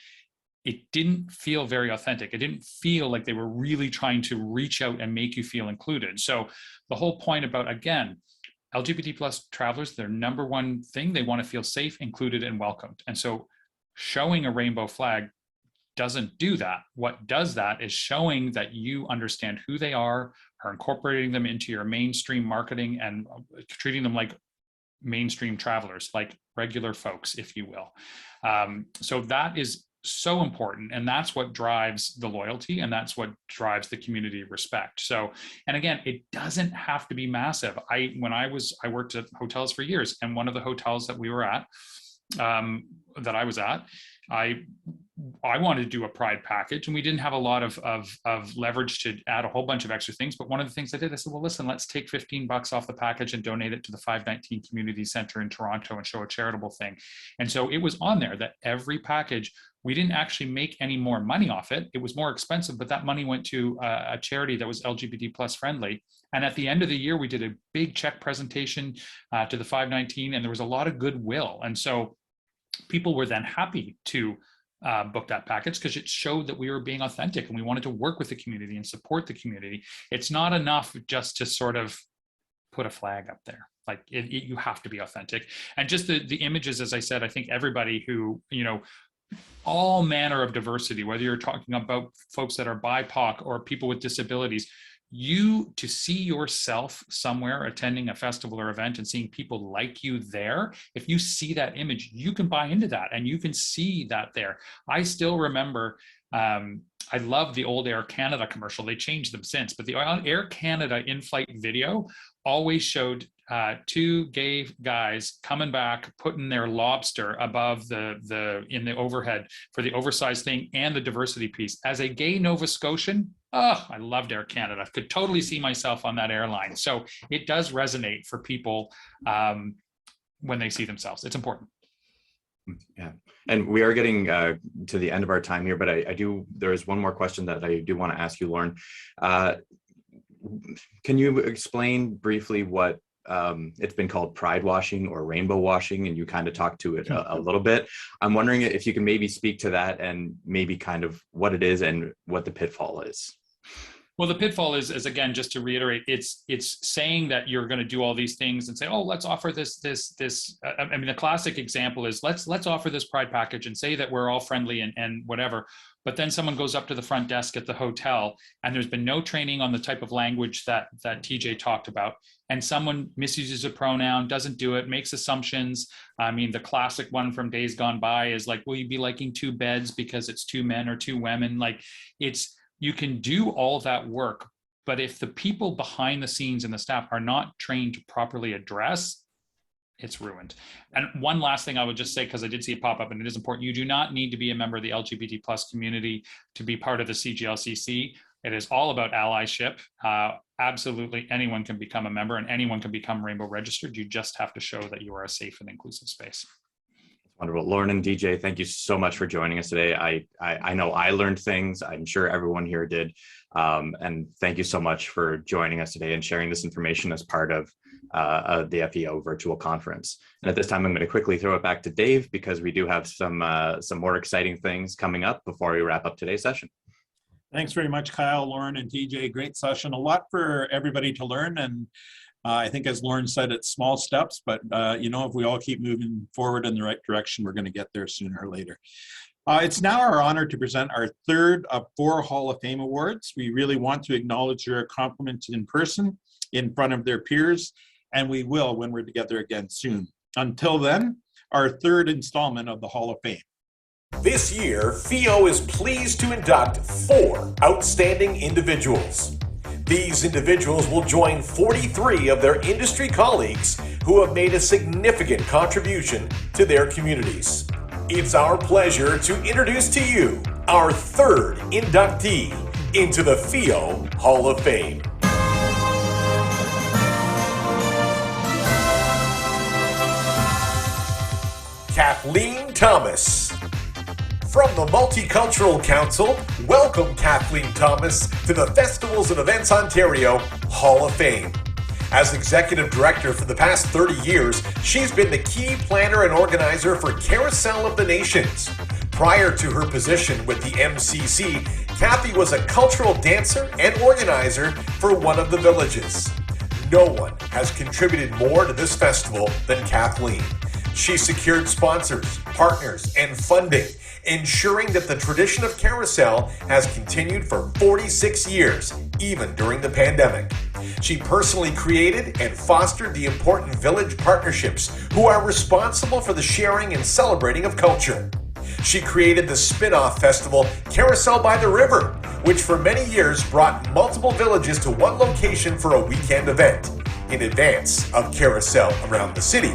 it didn't feel very authentic. It didn't feel like they were really trying to reach out and make you feel included. So the whole point about, again, LGBT plus travelers, their number one thing, they want to feel safe, included, and welcomed. And so showing a rainbow flag doesn't do that. What does that is showing that you understand who they are incorporating them into your mainstream marketing and treating them like mainstream travelers, like regular folks, if you will. So that is so important, and that's what drives the loyalty, and that's what drives the community respect. So, and again, it doesn't have to be massive. I worked at hotels for years, and one of the hotels that we were at, that I was at, I wanted to do a pride package, and we didn't have a lot of leverage to add a whole bunch of extra things. But one of the things I did, I said, well, listen, let's take $15 off the package and donate it to the 519 Community Center in Toronto and show a charitable thing. And so it was on there that every package, we didn't actually make any more money off it. It was more expensive, but that money went to a charity that was LGBT plus friendly. And at the end of the year, we did a big check presentation to the 519, and there was a lot of goodwill. And so people were then happy to book that package because it showed that we were being authentic and we wanted to work with the community and support the community. It's not enough just to sort of put a flag up there. Like you have to be authentic. And just the images, as I said, I think everybody who, all manner of diversity, whether you're talking about folks that are BIPOC or people with disabilities, to see yourself somewhere attending a festival or event and seeing people like you there, if you see that image, you can buy into that and you can see that there. I still remember, I love the old Air Canada commercial. They changed them since, but the Air Canada in-flight video always showed two gay guys coming back, putting their lobster above in the overhead for the oversized thing and the diversity piece. As a gay Nova Scotian, I loved Air Canada. I could totally see myself on that airline. So it does resonate for people when they see themselves. It's important. Yeah, and we are getting to the end of our time here, but there is one more question that I do want to ask you, Loren. Can you explain briefly what it's been called pride washing or rainbow washing, and you kind of talked to it a little bit. I'm wondering if you can maybe speak to that and maybe kind of what it is and what the pitfall is. Well, the pitfall is again, just to reiterate, it's saying that you're going to do all these things and say, oh, let's offer this. I mean, the classic example is let's offer this pride package and say that we're all friendly and whatever. But then someone goes up to the front desk at the hotel and there's been no training on the type of language that TJ talked about. And someone misuses a pronoun, doesn't do it, makes assumptions. I mean, the classic one from days gone by is like, will you be liking two beds because it's two men or two women? Like you can do all that work, but if the people behind the scenes and the staff are not trained to properly address, it's ruined. And one last thing I would just say, because I did see it pop up and it is important, you do not need to be a member of the LGBT plus community to be part of the CGLCC. It is all about allyship. Absolutely. Anyone can become a member and anyone can become Rainbow registered. You just have to show that you are a safe and inclusive space. Wonderful. Lauren and DJ, thank you so much for joining us today. I know I learned things. I'm sure everyone here did. And thank you so much for joining us today and sharing this information as part of the FEO virtual conference. And at this time, I'm going to quickly throw it back to Dave because we do have some more exciting things coming up before we wrap up today's session. Thanks very much, Kyle, Lauren, and TJ. Great session. A lot for everybody to learn. And I think, as Lauren said, it's small steps, but if we all keep moving forward in the right direction, we're going to get there sooner or later. It's now our honor to present our third of 4 Hall of Fame awards. We really want to acknowledge your accomplishments in person, in front of their peers, and we will when we're together again soon. Until then, our third installment of the Hall of Fame. This year, FEO is pleased to induct 4 outstanding individuals. These individuals will join 43 of their industry colleagues who have made a significant contribution to their communities. It's our pleasure to introduce to you our third inductee into the FEO Hall of Fame. Kathleen Thomas. From the Multicultural Council, welcome Kathleen Thomas to the Festivals and Events Ontario Hall of Fame. As Executive Director for the past 30 years, she's been the key planner and organizer for Carousel of the Nations. Prior to her position with the MCC, Kathy was a cultural dancer and organizer for one of the villages. No one has contributed more to this festival than Kathleen. She secured sponsors, partners, and funding, ensuring that the tradition of Carousel has continued for 46 years, even during the pandemic. She personally created and fostered the important village partnerships who are responsible for the sharing and celebrating of culture. She created the spin-off festival Carousel by the River, which for many years brought multiple villages to one location for a weekend event, in advance of Carousel around the city.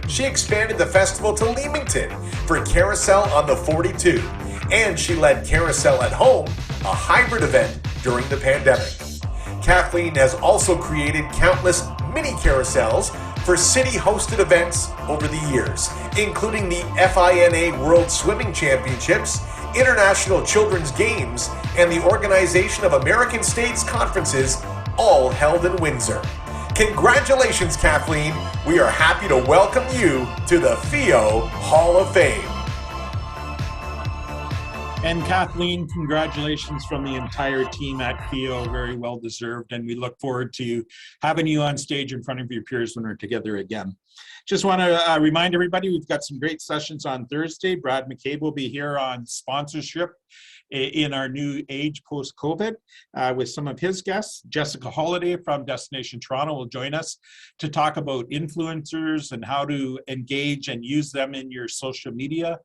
She expanded the festival to Leamington for Carousel on the 42, and she led Carousel at Home, a hybrid event during the pandemic. Kathleen has also created countless mini carousels for city-hosted events over the years, including the FINA World Swimming Championships, International Children's Games, and the organization of American States Conferences, all held in Windsor. Congratulations, Kathleen. We are happy to welcome you to the FEO Hall of Fame. And Kathleen, congratulations from the entire team at FEO. Very well deserved. And we look forward to having you on stage in front of your peers when we're together again. Just want to remind everybody, we've got some great sessions on Thursday. Brad McCabe will be here on sponsorship in our new age post-COVID with some of his guests. Jessica Holliday from Destination Toronto will join us to talk about influencers and how to engage and use them in your social media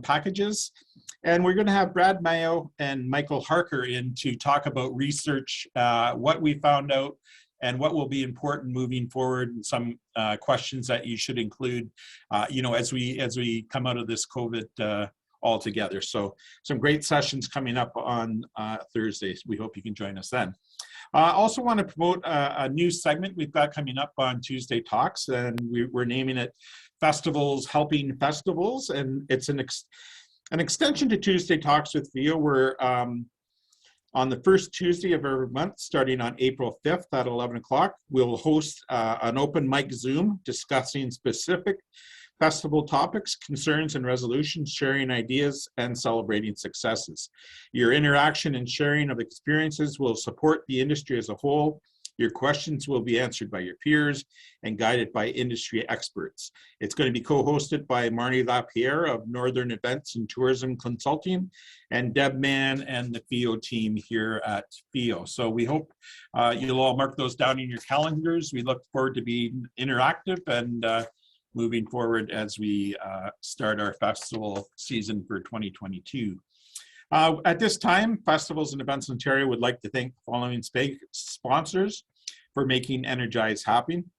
packages. And we're going to have Brad Mayo and Michael Harker in to talk about research, what we found out, and what will be important moving forward, and some questions that you should include, as we come out of this COVID all together. So some great sessions coming up on Thursdays. We hope you can join us then. I also want to promote a new segment we've got coming up on Tuesday Talks, and we're naming it Festivals Helping Festivals, and it's an extension to Tuesday Talks with FEO. We're on the first Tuesday of every month, starting on April 5th at 11 o'clock, we'll host an open mic Zoom discussing specific festival topics, concerns, and resolutions, sharing ideas, and celebrating successes. Your interaction and sharing of experiences will support the industry as a whole. Your questions will be answered by your peers and guided by industry experts. It's going to be co-hosted by Marnie Lapierre of Northern Events and Tourism Consulting and Deb Mann and the FEO team here at FEO. So we hope you'll all mark those down in your calendars. We look forward to being interactive and moving forward as we start our festival season for 2022. At this time, Festivals and Events Ontario would like to thank the following sponsors for making Energize happen: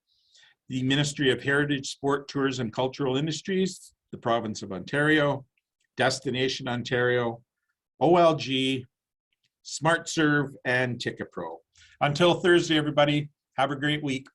the Ministry of Heritage, Sport, Tourism, and Cultural Industries, the Province of Ontario, Destination Ontario, OLG, SmartServe, and Ticket Pro. Until Thursday, everybody, have a great week.